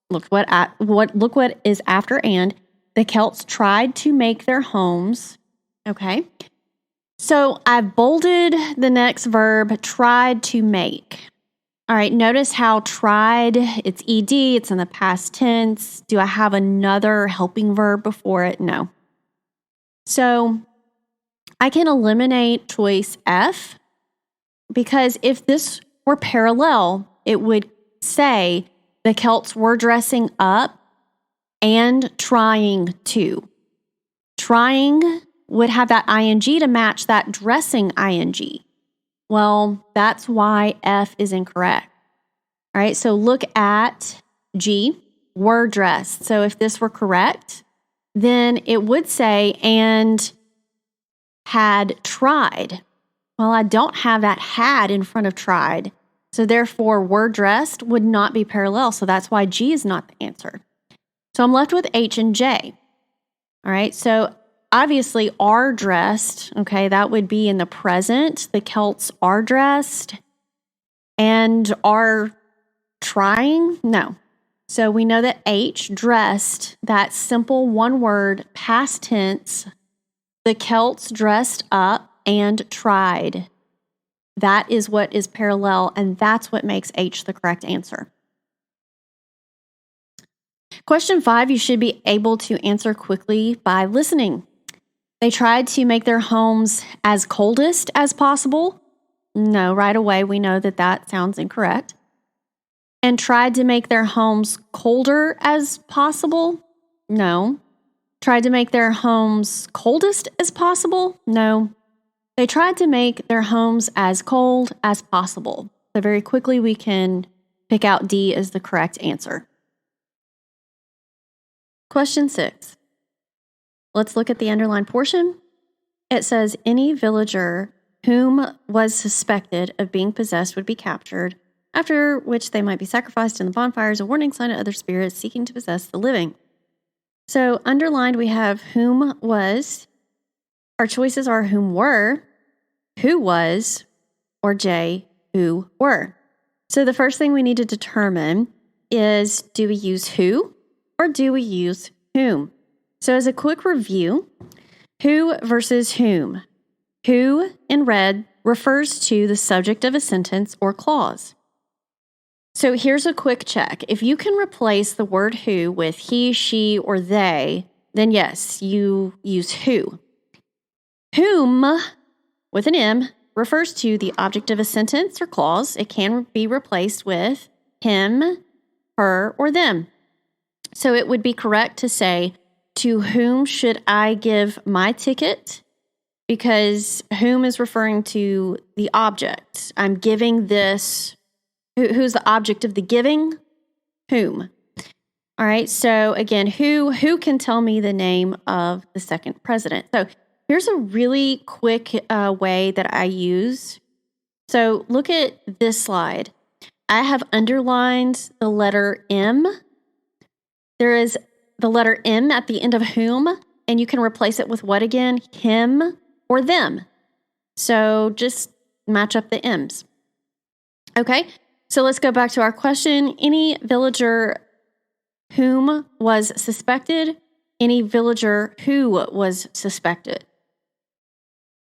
look what is after and. The Celts tried to make their homes. Okay. So I've bolded the next verb, tried to make. All right, notice how tried, it's ed, it's in the past tense. Do I have another helping verb before it? No. So I can eliminate choice F because if this were parallel, it would say the Celts were dressing up and trying to. Trying would have that ing to match that dressing ing. Well, that's why F is incorrect. All right, so look at G, were dressed. So if this were correct, then it would say, and had tried. Well, I don't have that had in front of tried. So therefore, were dressed would not be parallel. So that's why G is not the answer. So I'm left with H and J. All right, so obviously are dressed. Okay, that would be in the present. The Celts are dressed. And are trying? No. So we know that H, dressed, that simple one word past tense, the Celts dressed up and tried. That is what is parallel, and that's what makes H the correct answer. Question 5, you should be able to answer quickly by listening. They tried to make their homes as coldest as possible. No, right away we know that that sounds incorrect. And tried to make their homes colder as possible? No. Tried to make their homes coldest as possible? No. They tried to make their homes as cold as possible. So very quickly we can pick out D as the correct answer. Question 6. Let's look at the underlined portion. It says, any villager whom was suspected of being possessed would be captured, after which they might be sacrificed in the bonfires, a warning sign to other spirits seeking to possess the living. So underlined, we have whom was. Our choices are whom were, who was, or J, who were. So the first thing we need to determine is, do we use who or do we use whom? So as a quick review, who versus whom. Who in red refers to the subject of a sentence or clause. So here's a quick check. If you can replace the word who with he, she, or they, then yes, you use who. Whom, with an M, refers to the object of a sentence or clause. It can be replaced with him, her, or them. So it would be correct to say, to whom should I give my ticket? Because whom is referring to the object. I'm giving this. Who's the object of the giving? Whom. All right, so again, who can tell me the name of the second president? So here's a really quick way that I use. So look at this slide. I have underlined the letter M. There is the letter M at the end of whom, and you can replace it with what again? Him or them. So just match up the M's. Okay. So let's go back to our question. Any villager whom was suspected? Any villager who was suspected?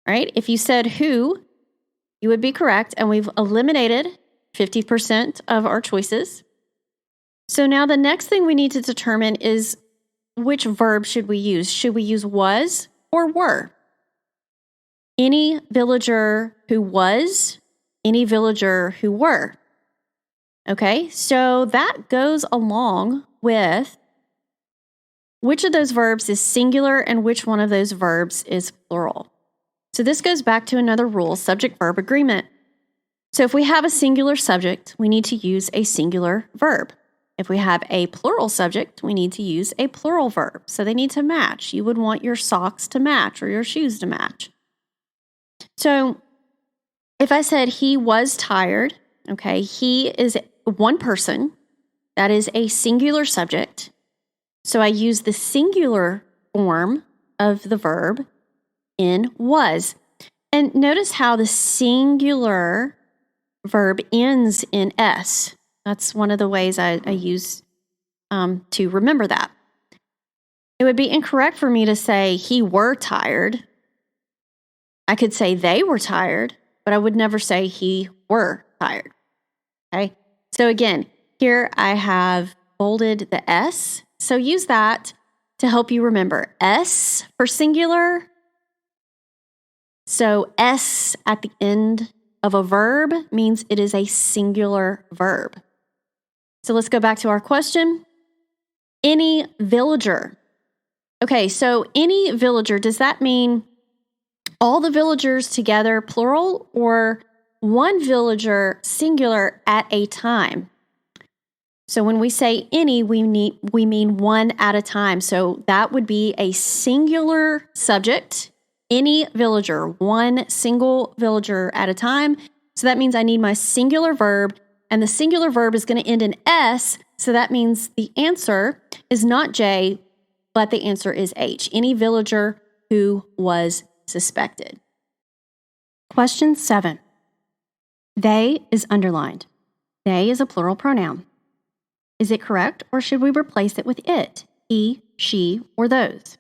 All right, if you said who, you would be correct, and we've eliminated 50% of our choices. So now the next thing we need to determine is which verb should we use? Should we use was or were? Any villager who was, any villager who were. Okay, so that goes along with which of those verbs is singular and which one of those verbs is plural. So this goes back to another rule, subject-verb agreement. So if we have a singular subject, we need to use a singular verb. If we have a plural subject, we need to use a plural verb. So they need to match. You would want your socks to match or your shoes to match. So if I said he was tired, okay, he is one person. That is a singular subject. So I use the singular form of the verb in was. And notice how the singular verb ends in S. That's one of the ways I use to remember that. It would be incorrect for me to say he were tired. I could say they were tired, but I would never say he were tired. Okay? So again, here I have bolded the S. So use that to help you remember. S for singular, So S at the end of a verb means it is a singular verb. So let's go back to our question. Any villager. Okay, so any villager, does that mean all the villagers together, plural, or one villager, singular, at a time? So when we say any, we mean one at a time. So that would be a singular subject, any villager, one single villager at a time. So that means I need my singular verb, and the singular verb is going to end in S. So that means the answer is not J, but the answer is H. Any villager who was suspected. Question 7. They is underlined. They is a plural pronoun. Is it correct, or should we replace it with it, he, she, or those?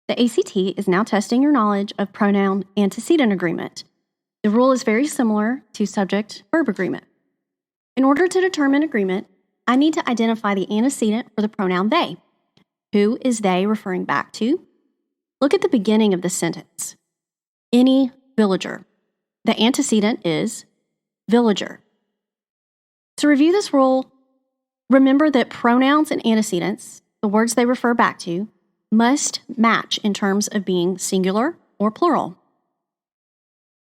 The ACT is now testing your knowledge of pronoun antecedent agreement. The rule is very similar to subject-verb agreement. In order to determine agreement, I need to identify the antecedent for the pronoun they. Who is they referring back to? Look at the beginning of the sentence. Any villager. The antecedent is villager. To review this rule, remember that pronouns and antecedents, the words they refer back to, must match in terms of being singular or plural.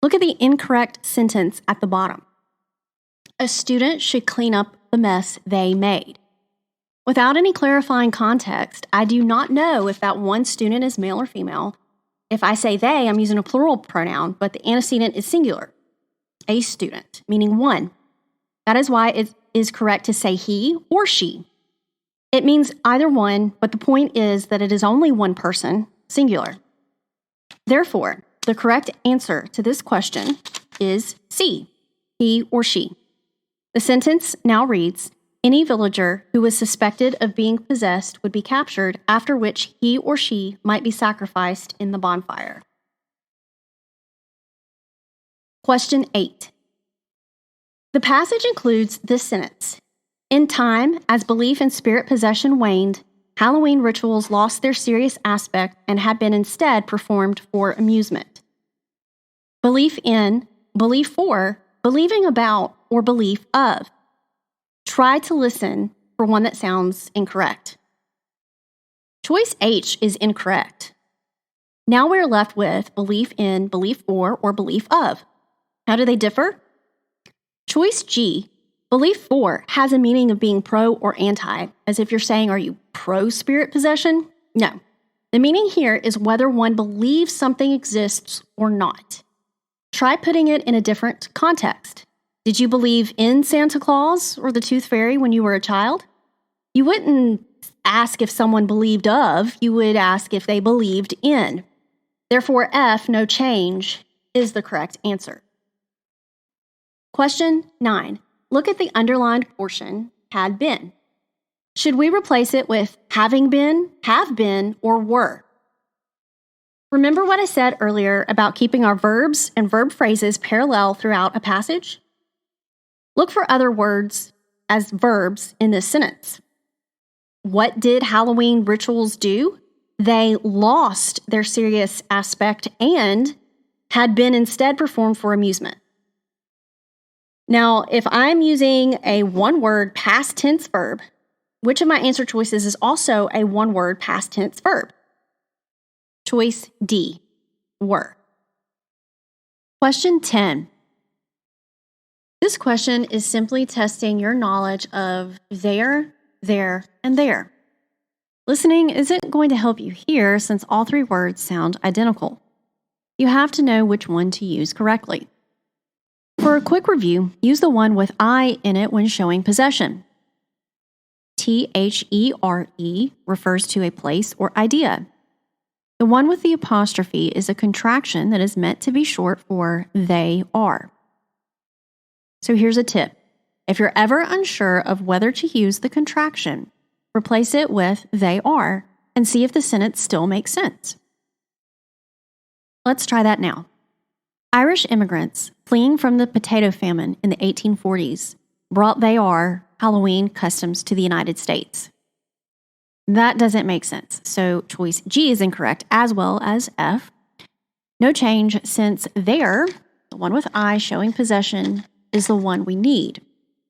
Look at the incorrect sentence at the bottom. A student should clean up the mess they made. Without any clarifying context, I do not know if that one student is male or female. If I say they, I'm using a plural pronoun, but the antecedent is singular. A student, meaning one. That is why it is correct to say he or she. It means either one, but the point is that it is only one person, singular. Therefore, the correct answer to this question is C, he or she. The sentence now reads, any villager who was suspected of being possessed would be captured, after which he or she might be sacrificed in the bonfire. Question 8. The passage includes this sentence. In time, as belief in spirit possession waned, Halloween rituals lost their serious aspect and had been instead performed for amusement. Belief in, belief for, believing about, or belief of. Try to listen for one that sounds incorrect. Choice H is incorrect. Now we're left with belief in, belief for, or belief of. How do they differ? Choice G, belief for, has a meaning of being pro or anti, as if you're saying, are you pro spirit possession? No. The meaning here is whether one believes something exists or not. Try putting it in a different context. Did you believe in Santa Claus or the Tooth Fairy when you were a child? You wouldn't ask if someone believed of, you would ask if they believed in. Therefore, F, no change, is the correct answer. Question 9. Look at the underlined portion, had been. Should we replace it with having been, have been, or were? Remember what I said earlier about keeping our verbs and verb phrases parallel throughout a passage? Look for other words as verbs in this sentence. What did Halloween rituals do? They lost their serious aspect and had been instead performed for amusement. Now, if I'm using a one-word past tense verb, which of my answer choices is also a one-word past tense verb? Choice D, were. Question 10. This question is simply testing your knowledge of there, and there. Listening isn't going to help you here since all three words sound identical. You have to know which one to use correctly. For a quick review, use the one with I in it when showing possession. THERE refers to a place or idea. The one with the apostrophe is a contraction that is meant to be short for they are. So here's a tip. If you're ever unsure of whether to use the contraction, replace it with they are and see if the sentence still makes sense. Let's try that now. Irish immigrants fleeing from the potato famine in the 1840s brought they are Halloween customs to the United States. That doesn't make sense, so choice G is incorrect as well as F. No change since there, the one with I showing possession, is the one we need.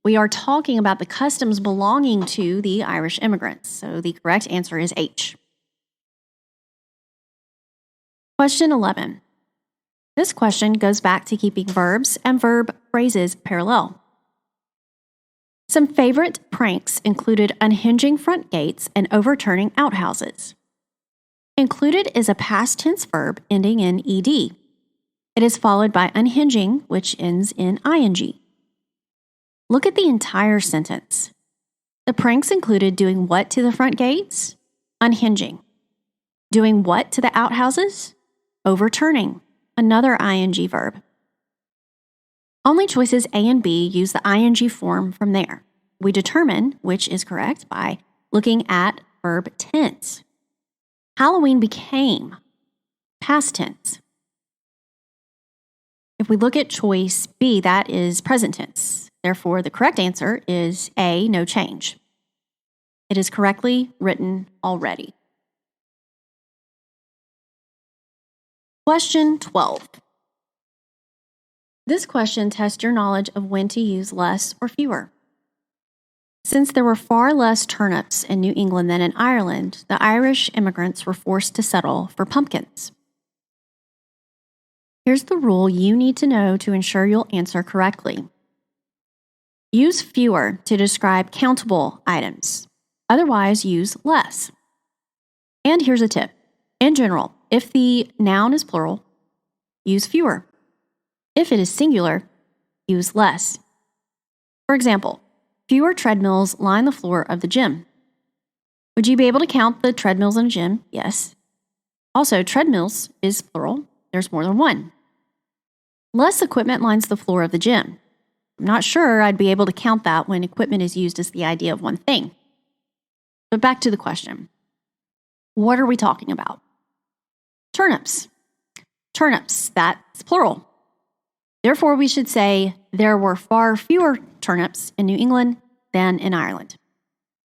We are talking about the customs belonging to the Irish immigrants, so the correct answer is H. Question 11. This question goes back to keeping verbs and verb phrases parallel. Some favorite pranks included unhinging front gates and overturning outhouses. Included is a past tense verb ending in ed. It is followed by unhinging, which ends in ing. Look at the entire sentence. The pranks included doing what to the front gates? Unhinging. Doing what to the outhouses? Overturning. Another ing verb. Only choices A and B use the ing form from there. We determine which is correct by looking at verb tense. Halloween became past tense. If we look at choice B, that is present tense. Therefore, the correct answer is A, no change. It is correctly written already. Question 12. This question tests your knowledge of when to use less or fewer. Since there were far less turnips in New England than in Ireland, the Irish immigrants were forced to settle for pumpkins. Here's the rule you need to know to ensure you'll answer correctly. Use fewer to describe countable items. Otherwise, use less. And here's a tip. In general, if the noun is plural, use fewer. If it is singular, use less. For example, fewer treadmills line the floor of the gym. Would you be able to count the treadmills in a gym? Yes. Also, treadmills is plural. There's more than one. Less equipment lines the floor of the gym. I'm not sure I'd be able to count that when equipment is used as the idea of one thing. But back to the question. What are we talking about? Turnips. Turnips, that's plural. Therefore, we should say there were far fewer turnips in New England than in Ireland.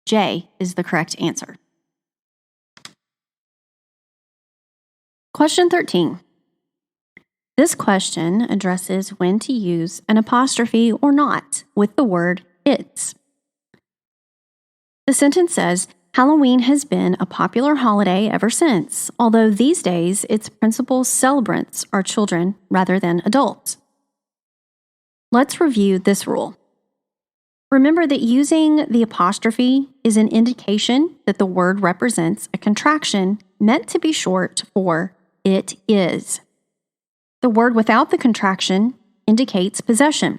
J is the correct answer. Question 13. This question addresses when to use an apostrophe or not with the word it's. The sentence says, Halloween has been a popular holiday ever since, although these days its principal celebrants are children rather than adults. Let's review this rule. Remember that using the apostrophe is an indication that the word represents a contraction meant to be short for it is. The word without the contraction indicates possession.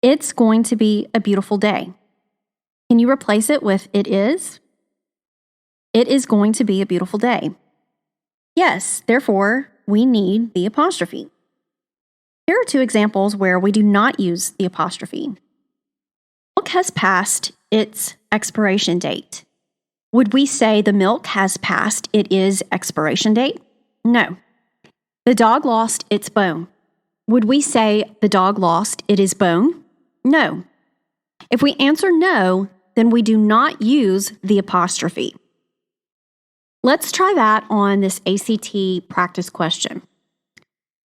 It's going to be a beautiful day. Can you replace it with it is? It is going to be a beautiful day. Yes, therefore, we need the apostrophe. Here are two examples where we do not use the apostrophe. Milk has passed its expiration date. Would we say the milk has passed its expiration date? No. The dog lost its bone. Would we say the dog lost its bone? No. If we answer no, then we do not use the apostrophe. Let's try that on this ACT practice question.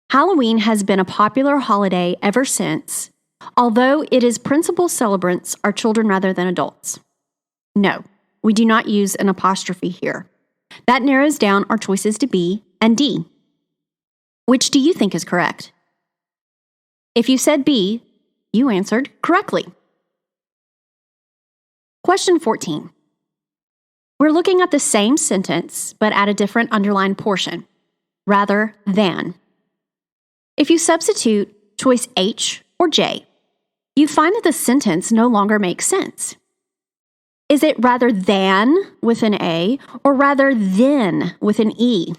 Halloween has been a popular holiday ever since, although its principal celebrants are children rather than adults. No, we do not use an apostrophe here. That narrows down our choices to B and D. Which do you think is correct? If you said B, you answered correctly. Question 14. We're looking at the same sentence, but at a different underlined portion, rather than. If you substitute choice H or J, you find that the sentence no longer makes sense. Is it rather than with an A or rather than with an E?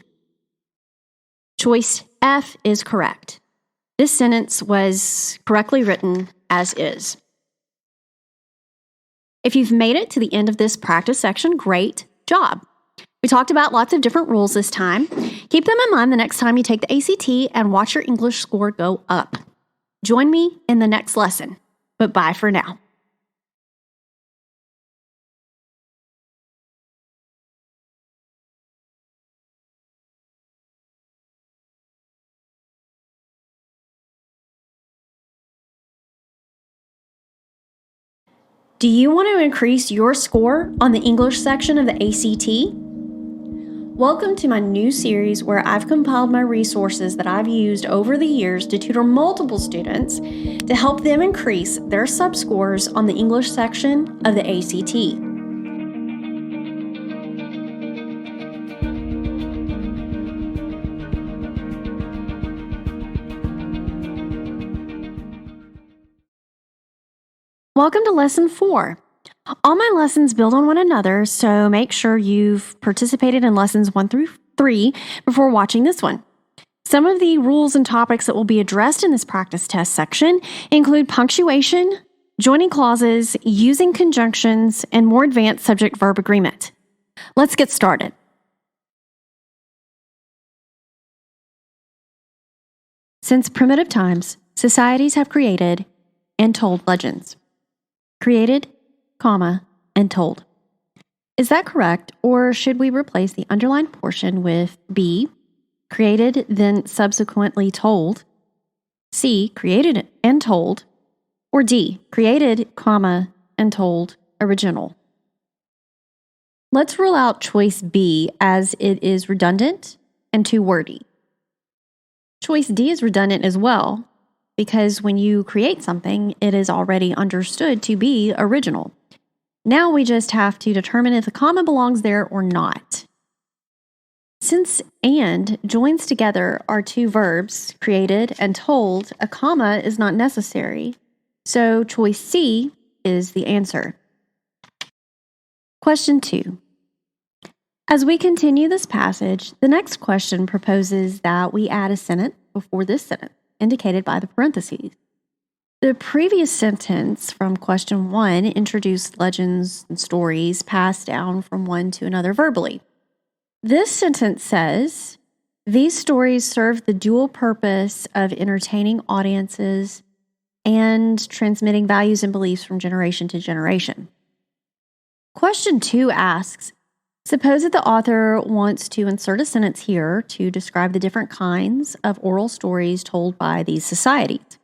Choice F is correct. This sentence was correctly written as is. If you've made it to the end of this practice section, great job. We talked about lots of different rules this time. Keep them in mind the next time you take the ACT and watch your English score go up. Join me in the next lesson, but bye for now. Do you want to increase your score on the English section of the ACT? Welcome to my new series where I've compiled my resources that I've used over the years to tutor multiple students to help them increase their subscores on the English section of the ACT. Welcome to Lesson 4. All my lessons build on one another, so make sure you've participated in Lessons 1 through 3 before watching this one. Some of the rules and topics that will be addressed in this practice test section include punctuation, joining clauses, using conjunctions, and more advanced subject-verb agreement. Let's get started. Since primitive times, societies have created and told legends. Created, comma, and told. Is that correct, or should we replace the underlined portion with B, created, then subsequently told, C, created and told, or D, created, comma, and told, original? Let's rule out choice B as it is redundant and too wordy. Choice D is redundant as well, because when you create something, it is already understood to be original. Now we just have to determine if the comma belongs there or not. Since and joins together are two verbs, created and told, a comma is not necessary. So choice C is the answer. Question 2. As we continue this passage, the next question proposes that we add a sentence before this sentence, indicated by the parentheses. The previous sentence from question 1 introduced legends and stories passed down from one to another verbally. This sentence says, these stories serve the dual purpose of entertaining audiences and transmitting values and beliefs from generation to generation. Question 2 asks, suppose that the author wants to insert a sentence here to describe the different kinds of oral stories told by these societies.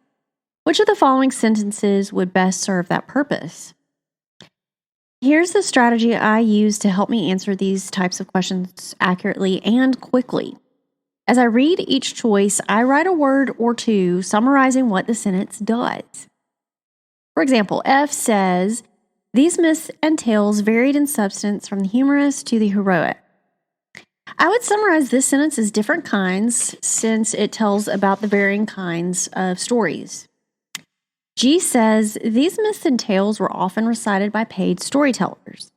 Which of the following sentences would best serve that purpose? Here's the strategy I use to help me answer these types of questions accurately and quickly. As I read each choice, I write a word or two summarizing what the sentence does. For example, F says, these myths and tales varied in substance from the humorous to the heroic. I would summarize this sentence as different kinds since it tells about the varying kinds of stories. G says, these myths and tales were often recited by paid storytellers.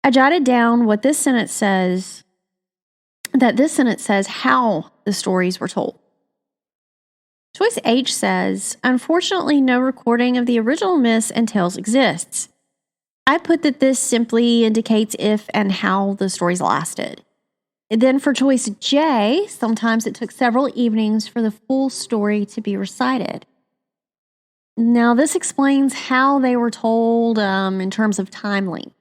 I jotted down what this sentence says, that this sentence says how the stories were told. Choice H says, unfortunately, no recording of the original myths and tales exists. I put that this simply indicates if and how the stories lasted. And then for choice J, sometimes it took several evenings for the full story to be recited. Now, this explains how they were told in terms of time length.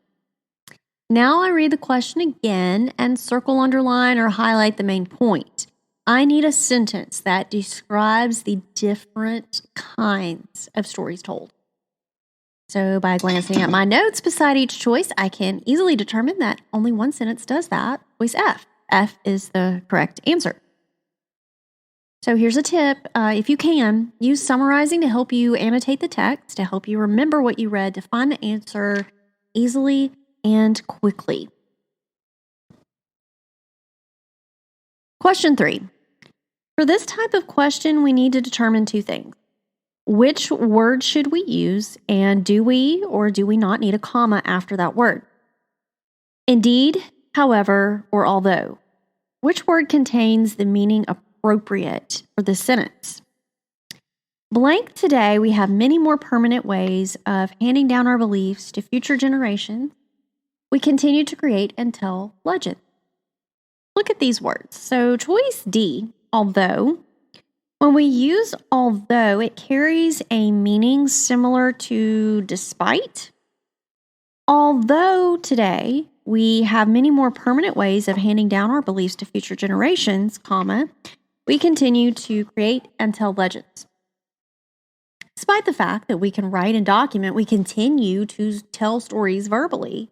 Now I read the question again and circle, underline, or highlight the main point. I need a sentence that describes the different kinds of stories told. So by glancing at my notes beside each choice, I can easily determine that only one sentence does that. Choice F. F is the correct answer. So here's a tip. If you can, use summarizing to help you annotate the text, to help you remember what you read, to find the answer easily and quickly. Question 3. For this type of question, we need to determine two things. Which word should we use, and do we or do we not need a comma after that word? Indeed, however, or although. Which word contains the meaning appropriate for this sentence? Blank today, we have many more permanent ways of handing down our beliefs to future generations. We continue to create and tell legends. Look at these words. So choice D, although. When we use although, it carries a meaning similar to despite. Although today we have many more permanent ways of handing down our beliefs to future generations, comma, we continue to create and tell legends. Despite the fact that we can write and document, we continue to tell stories verbally.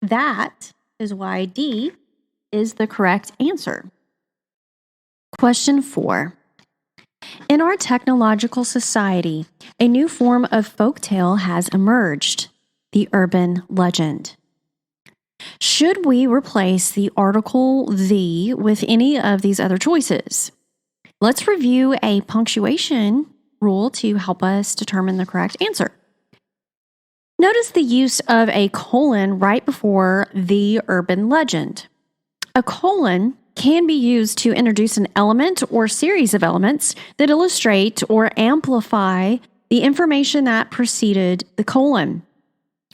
That is why D is the correct answer. Question 4. In our technological society, a new form of folktale has emerged, the urban legend. Should we replace the article the with any of these other choices? Let's review a punctuation rule to help us determine the correct answer. Notice the use of a colon right before the urban legend. A colon can be used to introduce an element or series of elements that illustrate or amplify the information that preceded the colon.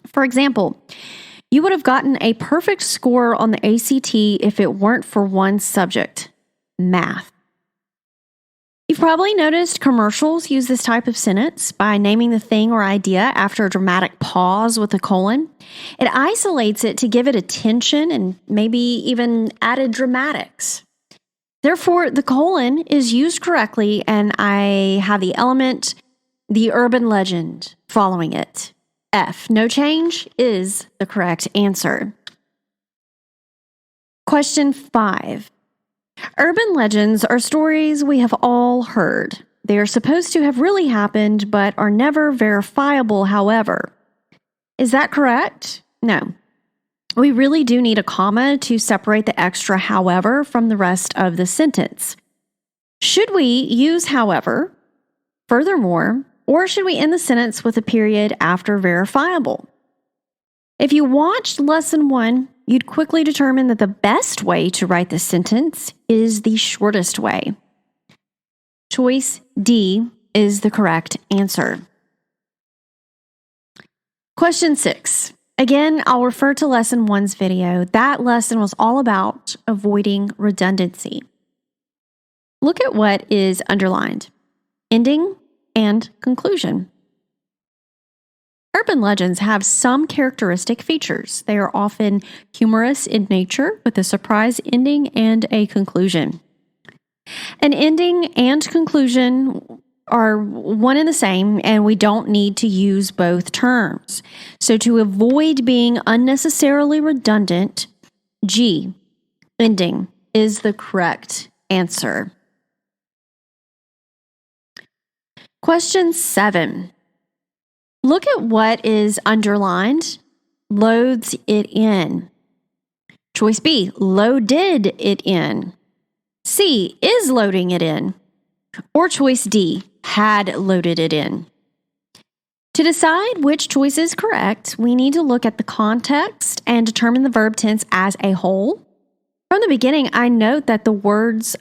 For example, you would have gotten a perfect score on the ACT if it weren't for one subject, math. You've probably noticed commercials use this type of sentence by naming the thing or idea after a dramatic pause with a colon. It isolates it to give it attention and maybe even added dramatics. Therefore, the colon is used correctly, and I have the element, the urban legend, following it. F, no change, is the correct answer. Question 5. Urban legends are stories we have all heard. They are supposed to have really happened, but are never verifiable, however. Is that correct? No. We really do need a comma to separate the extra however from the rest of the sentence. Should we use however, furthermore, or should we end the sentence with a period after verifiable? If you watched lesson 1, you'd quickly determine that the best way to write this sentence is the shortest way. Choice D is the correct answer. Question 6. Again, I'll refer to lesson 1's video. That lesson was all about avoiding redundancy. Look at what is underlined: ending and conclusion. Urban legends have some characteristic features. They are often humorous in nature, with a surprise ending and a conclusion. An ending and conclusion are one and the same, and we don't need to use both terms. So to avoid being unnecessarily redundant, G, ending, is the correct answer. Question 7. Look at what is underlined. Loads it in. Choice B, loaded it in. C, is loading it in. Or choice D, had loaded it in. To decide which choice is correct, we need to look at the context and determine the verb tense as a whole. From the beginning, I note that the verbs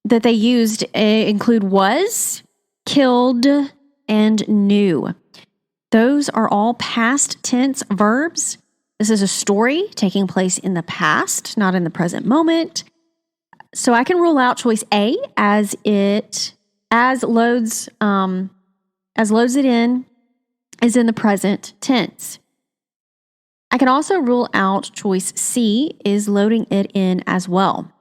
that they used include was, killed, and knew. Those are all past tense verbs. This is a story taking place in the past, not in the present moment. So I can rule out choice A as loads it in is in the present tense. I can also rule out choice C is loading it in as well.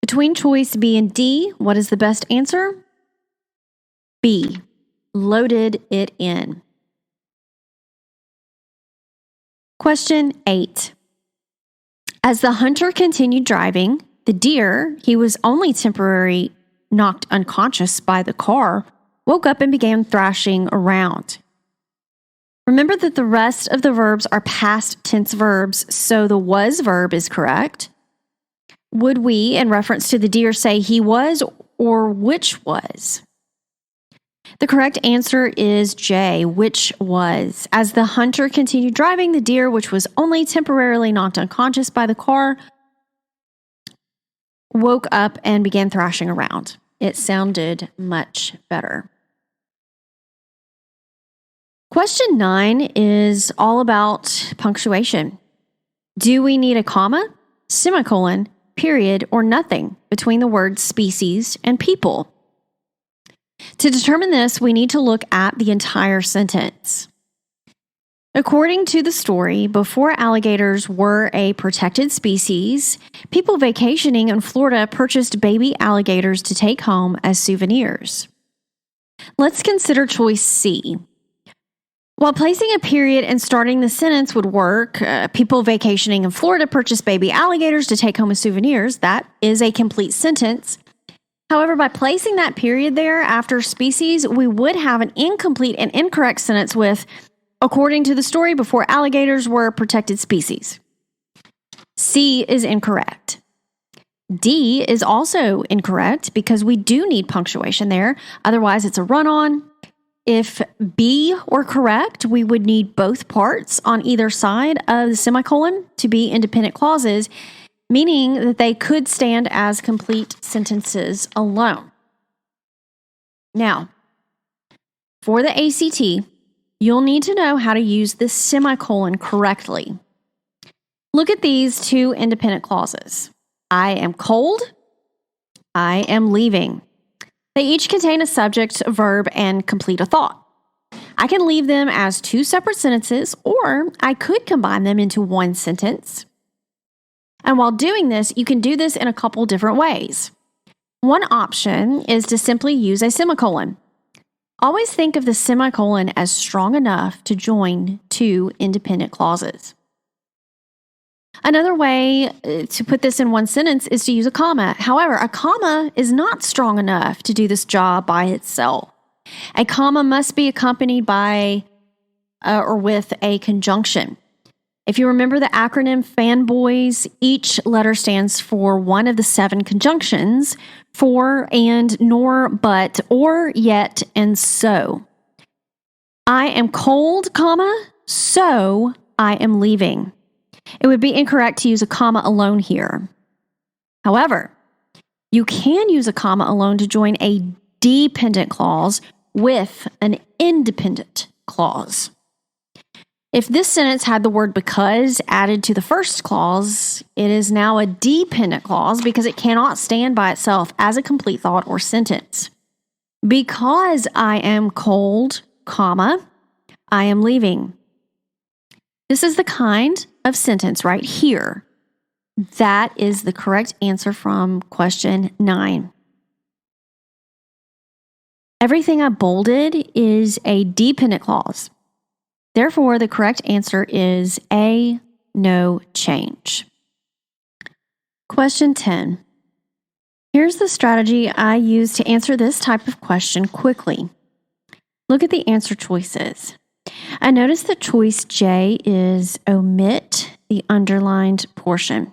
Between choice B and D, what is the best answer? B, loaded it in. Question 8. As the hunter continued driving, the deer, he was only temporarily knocked unconscious by the car, woke up and began thrashing around. Remember that the rest of the verbs are past tense verbs, so the was verb is correct. Would we, in reference to the deer, say he was or which was? The correct answer is J, which was. As the hunter continued driving, the deer, which was only temporarily knocked unconscious by the car, woke up and began thrashing around. It sounded much better. Question 9 is all about punctuation. Do we need a comma, semicolon, period, or nothing between the words species and people? To determine this, we need to look at the entire sentence. According to the story, before alligators were a protected species, people vacationing in Florida purchased baby alligators to take home as souvenirs. Let's consider choice C. While placing a period and starting the sentence would work, people vacationing in Florida purchased baby alligators to take home as souvenirs. That is a complete sentence. However, by placing that period there after species, we would have an incomplete and incorrect sentence with, according to the story, before alligators were protected species. C is incorrect. D is also incorrect because we do need punctuation there. Otherwise, it's a run-on. If B were correct, we would need both parts on either side of the semicolon to be independent clauses, meaning that they could stand as complete sentences alone. Now, for the ACT, you'll need to know how to use the semicolon correctly. Look at these two independent clauses. I am cold. I am leaving. They each contain a subject, a verb, and complete a thought. I can leave them as two separate sentences, or I could combine them into one sentence. And while doing this, you can do this in a couple different ways. One option is to simply use a semicolon. Always think of the semicolon as strong enough to join two independent clauses. Another way to put this in one sentence is to use a comma. However, a comma is not strong enough to do this job by itself. A comma must be accompanied by or with a conjunction. If you remember the acronym FANBOYS, each letter stands for one of the 7 conjunctions: for, and, nor, but, or, yet, and so. I am cold, comma, so I am leaving. It would be incorrect to use a comma alone here. However, you can use a comma alone to join a dependent clause with an independent clause. If this sentence had the word because added to the first clause, it is now a dependent clause because it cannot stand by itself as a complete thought or sentence. Because I am cold, comma, I am leaving. This is the kind of sentence right here. That is the correct answer from question 9. Everything I bolded is a dependent clause. Therefore, the correct answer is A, no change. Question 10. Here's the strategy I use to answer this type of question quickly. Look at the answer choices. I notice that choice J is omit the underlined portion.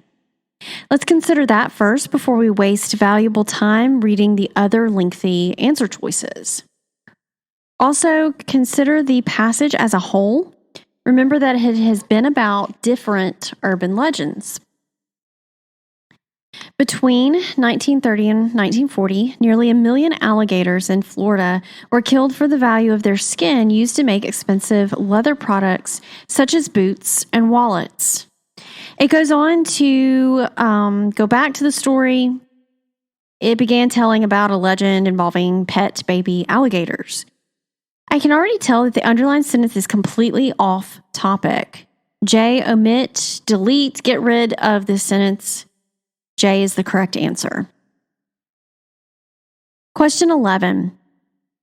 Let's consider that first before we waste valuable time reading the other lengthy answer choices. Also, consider the passage as a whole. Remember that it has been about different urban legends. Between 1930 and 1940, nearly 1 million alligators in Florida were killed for the value of their skin used to make expensive leather products such as boots and wallets. It goes on to go back to the story. It began telling about a legend involving pet baby alligators. I can already tell that the underlined sentence is completely off topic. J, omit, delete, get rid of this sentence. J is the correct answer. Question 11.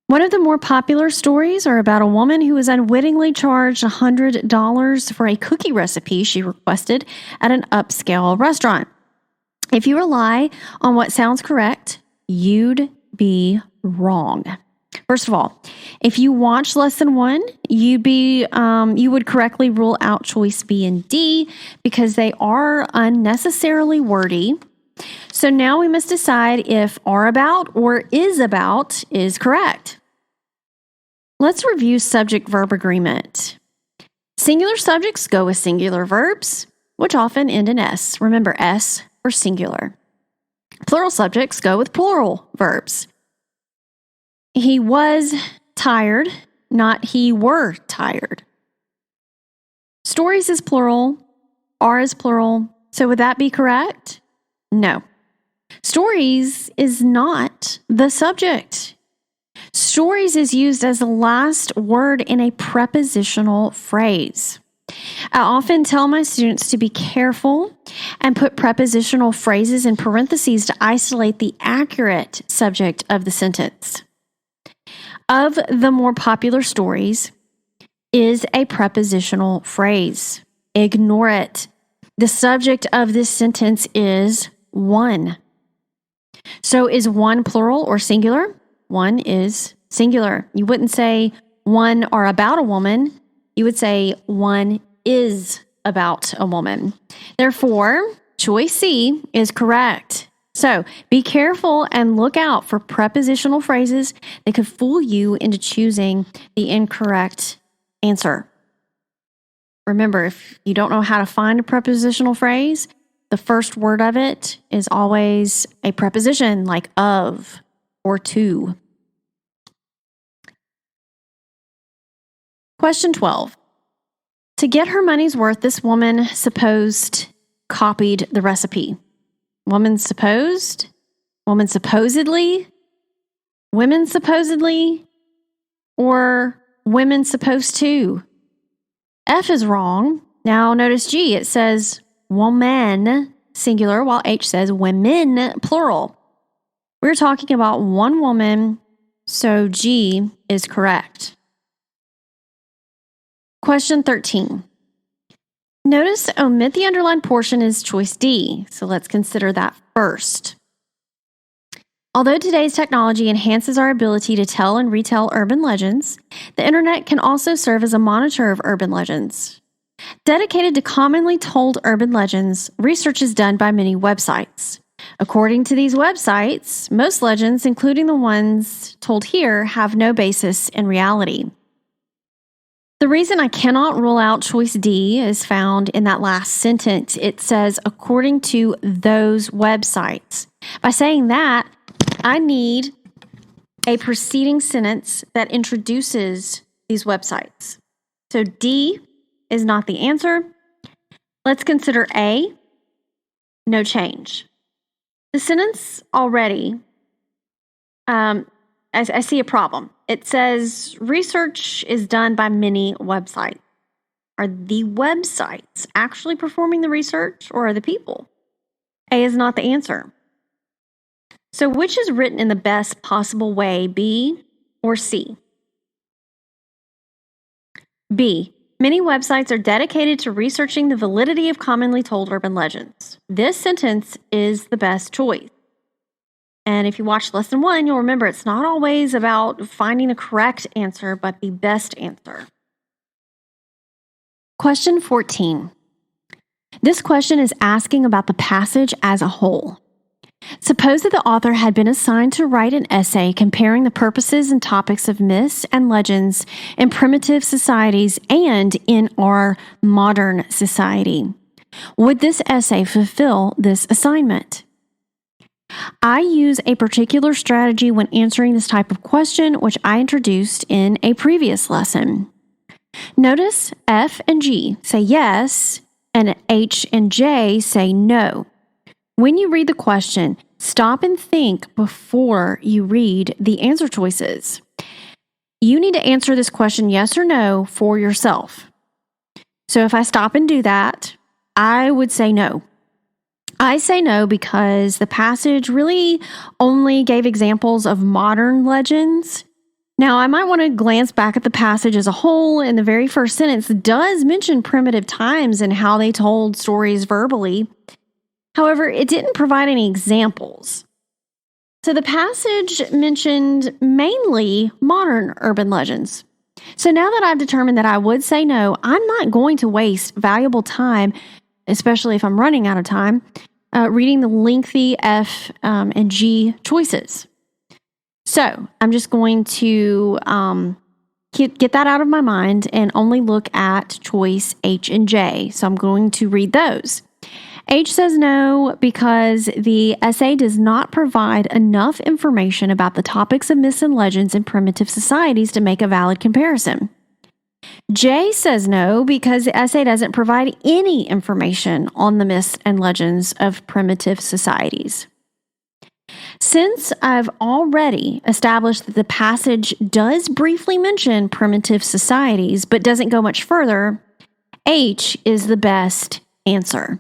One of the more popular stories are about a woman who was unwittingly charged $100 for a cookie recipe she requested at an upscale restaurant. If you rely on what sounds correct, you'd be wrong. First of all, if you watch lesson 1, you would correctly rule out choice B and D because they are unnecessarily wordy. So now we must decide if are about or is about is correct. Let's review subject-verb agreement. Singular subjects go with singular verbs, which often end in S. Remember, S for singular. Plural subjects go with plural verbs. He was tired, not he were tired. Stories is plural, are is plural. So would that be correct? No. Stories is not the subject. Stories is used as the last word in a prepositional phrase. I often tell my students to be careful and put prepositional phrases in parentheses to isolate the accurate subject of the sentence. Of the more popular stories is a prepositional phrase. Ignore it. The subject of this sentence is one. So is one plural or singular? One is singular. You wouldn't say one are about a woman. You would say one is about a woman. Therefore, choice C is correct. So be careful and look out for prepositional phrases that could fool you into choosing the incorrect answer. Remember, if you don't know how to find a prepositional phrase, the first word of it is always a preposition like of or to. Question 12. To get her money's worth, this woman copied the recipe. Woman supposed, woman supposedly, women supposedly, or women supposed to. F is wrong. Now notice G, it says woman, singular, while H says women, plural. We're talking about one woman, so G is correct. Question 13. Notice omit the underlined portion is choice D, so let's consider that first. Although today's technology enhances our ability to tell and retell urban legends, the internet can also serve as a monitor of urban legends. Dedicated to commonly told urban legends, research is done by many websites. According to these websites, most legends, including the ones told here, have no basis in reality. The reason I cannot rule out choice D is found in that last sentence. It says, according to those websites. By saying that, I need a preceding sentence that introduces these websites. So D is not the answer. Let's consider A, no change. The sentence already, I see a problem. It says research is done by many websites. Are the websites actually performing the research or are the people? A is not the answer. So which is written in the best possible way, B or C? B. Many websites are dedicated to researching the validity of commonly told urban legends. This sentence is the best choice. And if you watched lesson 1, you'll remember it's not always about finding the correct answer, but the best answer. Question 14. This question is asking about the passage as a whole. Suppose that the author had been assigned to write an essay comparing the purposes and topics of myths and legends in primitive societies and in our modern society. Would this essay fulfill this assignment? I use a particular strategy when answering this type of question, which I introduced in a previous lesson. Notice F and G say yes, and H and J say no. When you read the question, stop and think before you read the answer choices. You need to answer this question yes or no for yourself. So if I stop and do that, I would say no. I say no because the passage really only gave examples of modern legends. Now, I might want to glance back at the passage as a whole, and the very first sentence does mention primitive times and how they told stories verbally. However, it didn't provide any examples. So the passage mentioned mainly modern urban legends. So now that I've determined that I would say no, I'm not going to waste valuable time, especially if I'm running out of time, reading the lengthy F and G choices. So I'm just going to get that out of my mind and only look at choice H and J. So I'm going to read those. H says no because the essay does not provide enough information about the topics of myths and legends in primitive societies to make a valid comparison. J says no because the essay doesn't provide any information on the myths and legends of primitive societies. Since I've already established that the passage does briefly mention primitive societies but doesn't go much further, H is the best answer.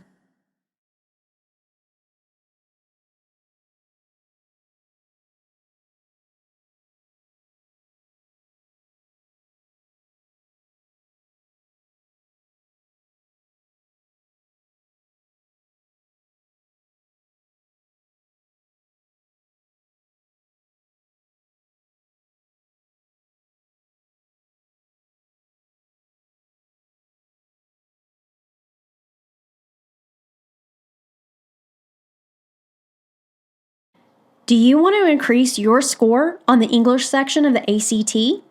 Do you want to increase your score on the English section of the ACT?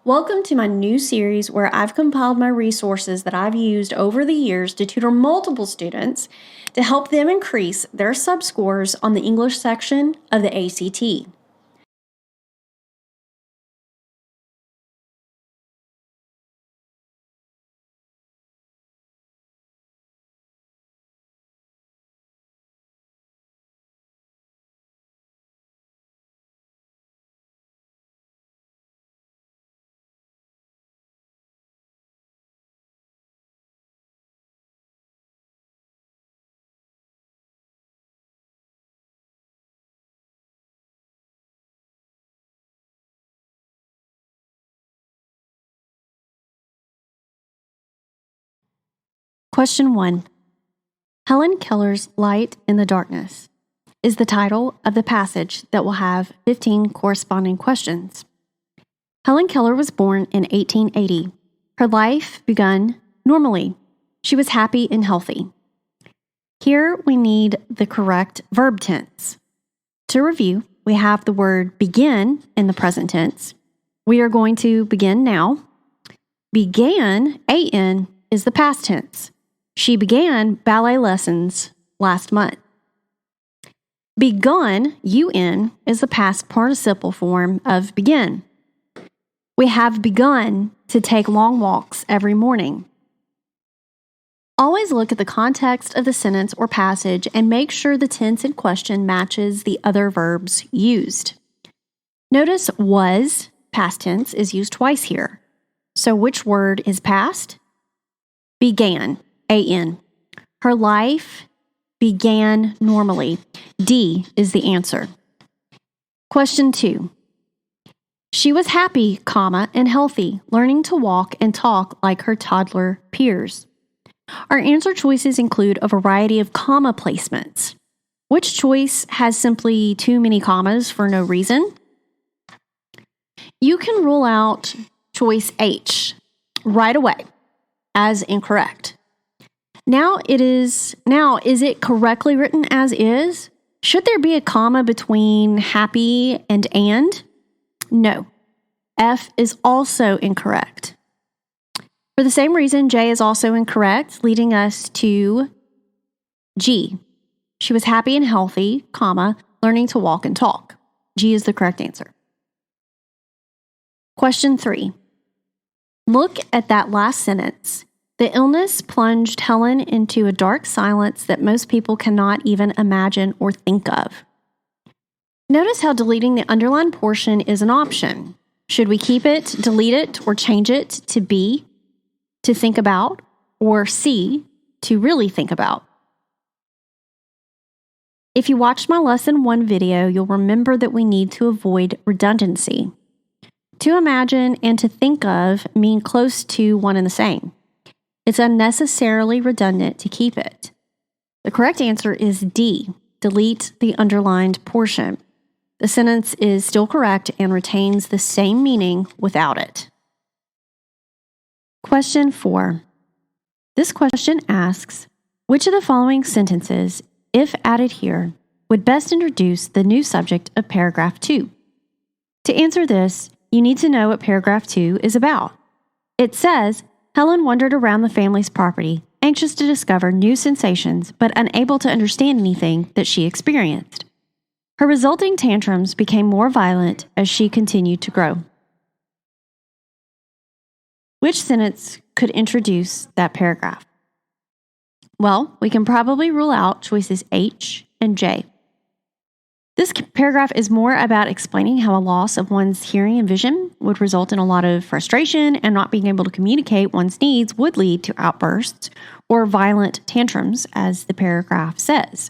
Welcome to my new series where I've compiled my resources that I've used over the years to tutor multiple students to help them increase their subscores on the English section of the ACT. Question 1. Helen Keller's Light in the Darkness is the title of the passage that will have 15 corresponding questions. Helen Keller was born in 1880. Her life begun normally. She was happy and healthy. Here we need the correct verb tense. To review, we have the word begin in the present tense. We are going to begin now. Began, A-N, is the past tense. She began ballet lessons last month. Begun, UN, is the past participle form of begin. We have begun to take long walks every morning. Always look at the context of the sentence or passage and make sure the tense in question matches the other verbs used. Notice was, past tense, is used twice here. So which word is past? Began, A-N. Her life began normally. D is the answer. Question 2. She was happy, and healthy, learning to walk and talk like her toddler peers. Our answer choices include a variety of comma placements. Which choice has simply too many commas for no reason? You can rule out choice H right away as incorrect. Now, is it correctly written as is? Should there be a comma between happy and? No. F is also incorrect. For the same reason, J is also incorrect, leading us to G. She was happy and healthy, learning to walk and talk. G is the correct answer. Question 3. Look at that last sentence. The illness plunged Helen into a dark silence that most people cannot even imagine or think of. Notice how deleting the underlined portion is an option. Should we keep it, delete it, or change it to B, to think about, or C, to really think about? If you watched my lesson 1 video, you'll remember that we need to avoid redundancy. To imagine and to think of mean close to one and the same. It's unnecessarily redundant to keep it. The correct answer is D, delete the underlined portion. The sentence is still correct and retains the same meaning without it. Question 4. This question asks, which of the following sentences, if added here, would best introduce the new subject of paragraph 2? To answer this, you need to know what paragraph 2 is about. It says, Helen wandered around the family's property, anxious to discover new sensations, but unable to understand anything that she experienced. Her resulting tantrums became more violent as she continued to grow. Which sentence could introduce that paragraph? Well, we can probably rule out choices H and J. This paragraph is more about explaining how a loss of one's hearing and vision would result in a lot of frustration, and not being able to communicate one's needs would lead to outbursts or violent tantrums, as the paragraph says.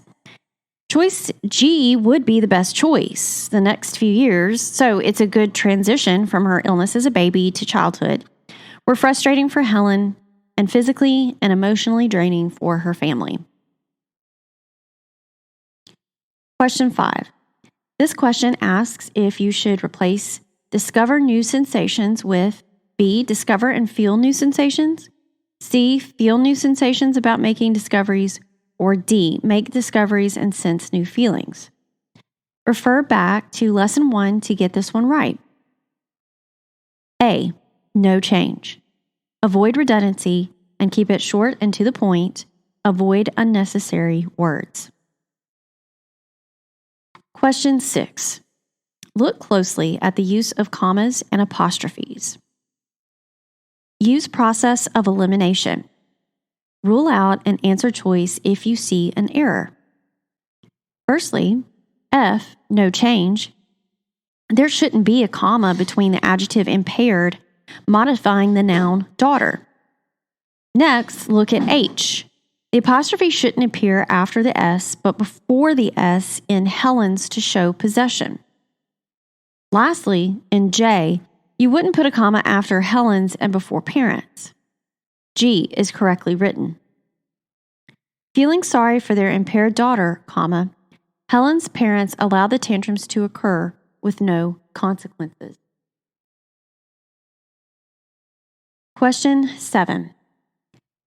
Choice G would be the best choice the next few years, so it's a good transition from her illness as a baby to childhood. Were frustrating for Helen and physically and emotionally draining for her family. Question 5. This question asks if you should replace discover new sensations with B, discover and feel new sensations, C, feel new sensations about making discoveries, or D, make discoveries and sense new feelings. Refer back to Lesson 1 to get this one right. A, no change. Avoid redundancy and keep it short and to the point. Avoid unnecessary words. Question 6. Look closely at the use of commas and apostrophes. Use process of elimination. Rule out an answer choice if you see an error. Firstly, F, no change. There shouldn't be a comma between the adjective impaired modifying the noun daughter. Next, look at H. The apostrophe shouldn't appear after the S, but before the S in Helen's to show possession. Lastly, in J, you wouldn't put a comma after Helen's and before parents. G is correctly written. Feeling sorry for their impaired daughter, comma, Helen's parents allowed the tantrums to occur with no consequences. Question 7.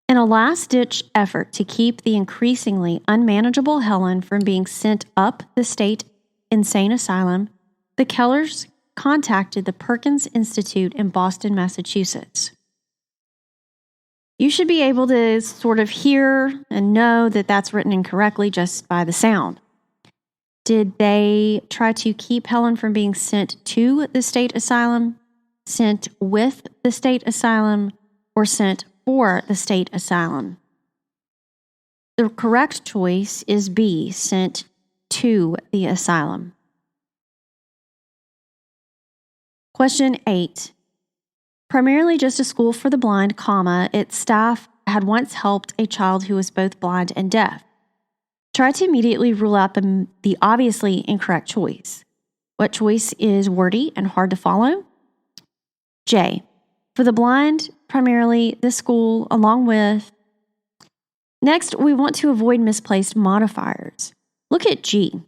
In a last-ditch effort to keep the increasingly unmanageable Helen from being sent up the state insane asylum, the Kellers contacted the Perkins Institute in Boston, Massachusetts. You should be able to sort of hear and know that that's written incorrectly just by the sound. Did they try to keep Helen from being sent to the state asylum, sent with the state asylum, or sent for the state asylum? The correct choice is B, sent to the asylum. Question 8. Primarily just a school for the blind, comma, its staff had once helped a child who was both blind and deaf. Try to immediately rule out the obviously incorrect choice. What choice is wordy and hard to follow? J. For the blind, primarily the school, along with. Next, we want to avoid misplaced modifiers. Look at G.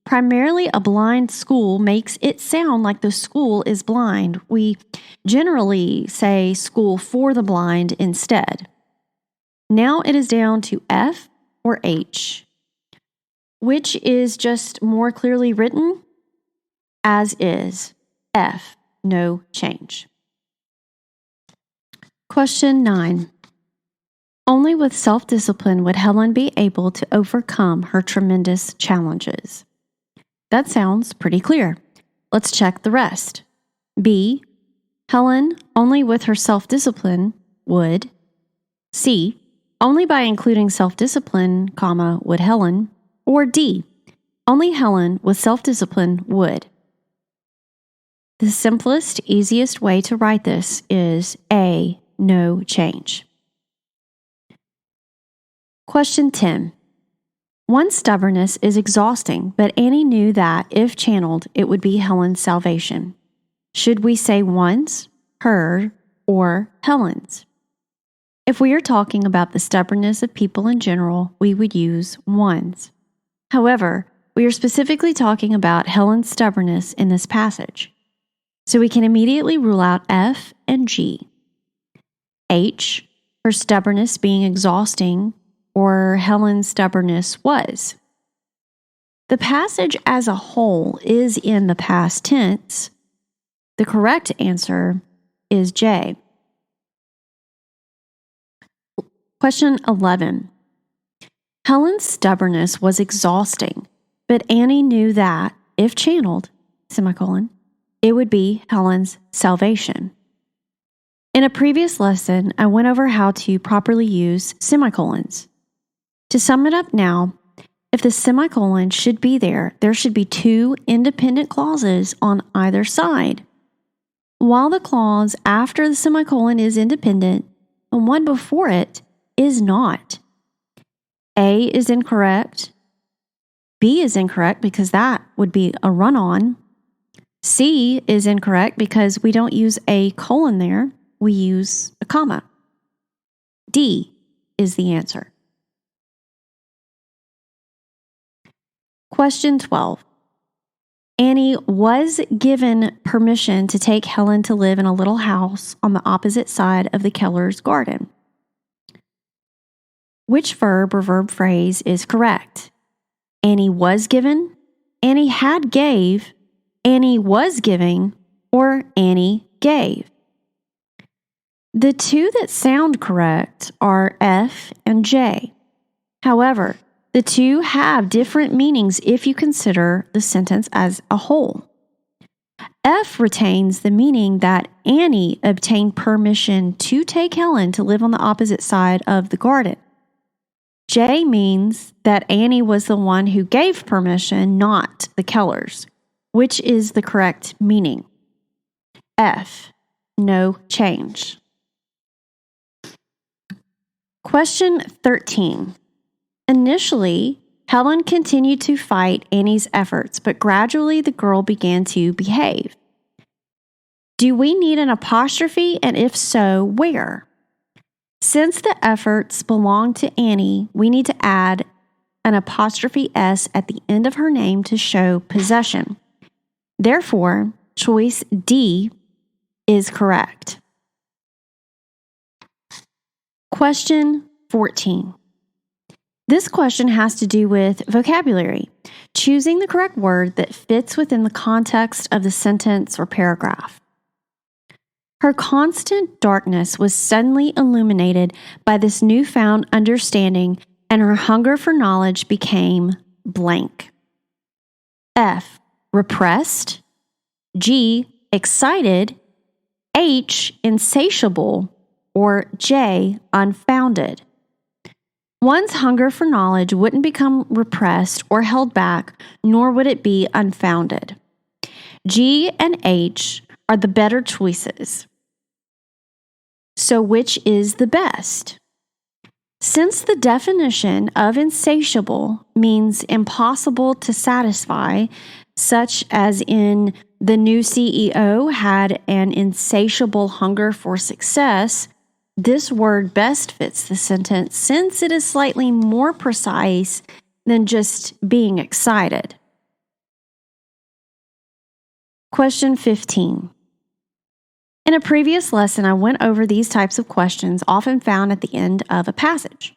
Primarily a blind school makes it sound like the school is blind. We generally say school for the blind instead. Now it is down to F or H, which is just more clearly written, as is. F, no change. Question 9. Only with self-discipline would Helen be able to overcome her tremendous challenges. That sounds pretty clear. Let's check the rest. B. Helen, only with her self-discipline, would. C. Only by including self-discipline, comma, would Helen. Or D. Only Helen with self-discipline would. The simplest, easiest way to write this is A. No change. Question 10. One's stubbornness is exhausting, but Annie knew that, if channeled, it would be Helen's salvation. Should we say one's, her, or Helen's? If we are talking about the stubbornness of people in general, we would use one's. However, we are specifically talking about Helen's stubbornness in this passage, so we can immediately rule out F and G. H, her stubbornness being exhausting, or Helen's stubbornness was. The passage as a whole is in the past tense. The correct answer is J. Question 11. Helen's stubbornness was exhausting, but Annie knew that, if channeled, semicolon, it would be Helen's salvation. In a previous lesson, I went over how to properly use semicolons. To sum it up now, if the semicolon should be there, there should be two independent clauses on either side. While the clause after the semicolon is independent, the one before it is not. A is incorrect. B is incorrect because that would be a run-on. C is incorrect because we don't use a colon there. We use a comma. D is the answer. Question 12. Annie was given permission to take Helen to live in a little house on the opposite side of the Kellers' garden. Which verb or verb phrase is correct? Annie was given, Annie had gave, Annie was giving, or Annie gave. The two that sound correct are F and J. However, the two have different meanings if you consider the sentence as a whole. F retains the meaning that Annie obtained permission to take Helen to live on the opposite side of the garden. J means that Annie was the one who gave permission, not the Kellers, which is the correct meaning. F, no change. Question 13. Initially, Helen continued to fight Annie's efforts, but gradually the girl began to behave. Do we need an apostrophe, and if so, where? Since the efforts belong to Annie, we need to add an apostrophe S at the end of her name to show possession. Therefore, choice D is correct. Question 14. This question has to do with vocabulary, choosing the correct word that fits within the context of the sentence or paragraph. Her constant darkness was suddenly illuminated by this newfound understanding, and her hunger for knowledge became blank. F, repressed. G, excited. H, insatiable. Or J, unfounded. One's hunger for knowledge wouldn't become repressed or held back, nor would it be unfounded. G and H are the better choices. So which is the best? Since the definition of insatiable means impossible to satisfy, such as in the new CEO had an insatiable hunger for success, this word best fits the sentence since it is slightly more precise than just being excited. Question 15. In a previous lesson, I went over these types of questions often found at the end of a passage.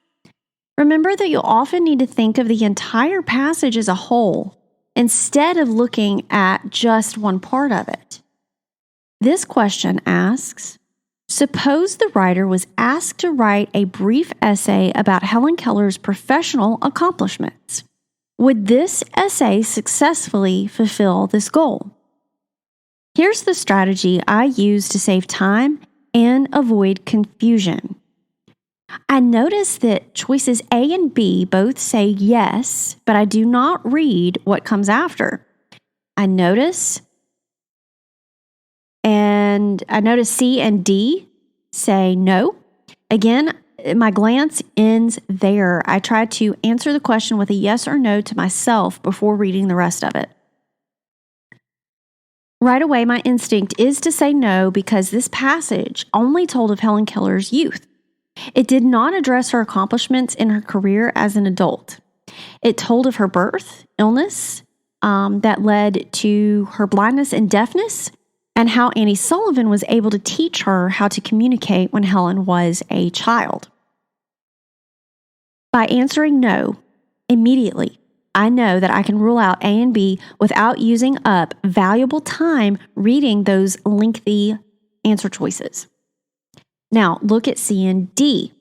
Remember that you'll often need to think of the entire passage as a whole instead of looking at just one part of it. This question asks, suppose the writer was asked to write a brief essay about Helen Keller's professional accomplishments. Would this essay successfully fulfill this goal? Here's the strategy I use to save time and avoid confusion. I notice that choices A and B both say yes, but I do not read what comes after. I notice C and D say no. Again, my glance ends there. I try to answer the question with a yes or no to myself before reading the rest of it. Right away, my instinct is to say no because this passage only told of Helen Keller's youth. It did not address her accomplishments in her career as an adult. It told of her birth, illness that led to her blindness and deafness, and how Annie Sullivan was able to teach her how to communicate when Helen was a child. By answering no immediately, I know that I can rule out A and B without using up valuable time reading those lengthy answer choices. Now, look at C and D.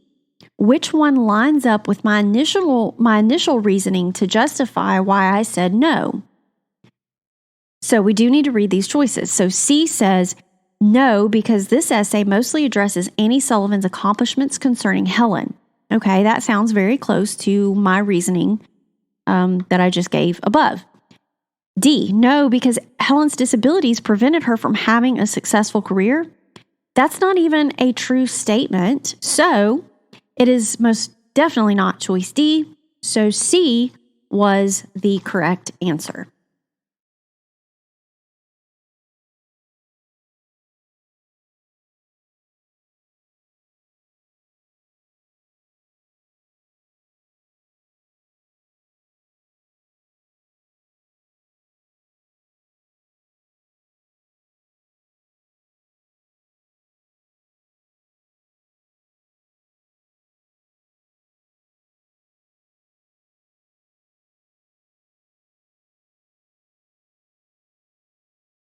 Which one lines up with my initial reasoning to justify why I said no? So we do need to read these choices. So C says no because this essay mostly addresses Annie Sullivan's accomplishments concerning Helen. Okay, that sounds very close to my reasoning that I just gave above. D, no, because Helen's disabilities prevented her from having a successful career. That's not even a true statement. So it is most definitely not choice D. So C was the correct answer.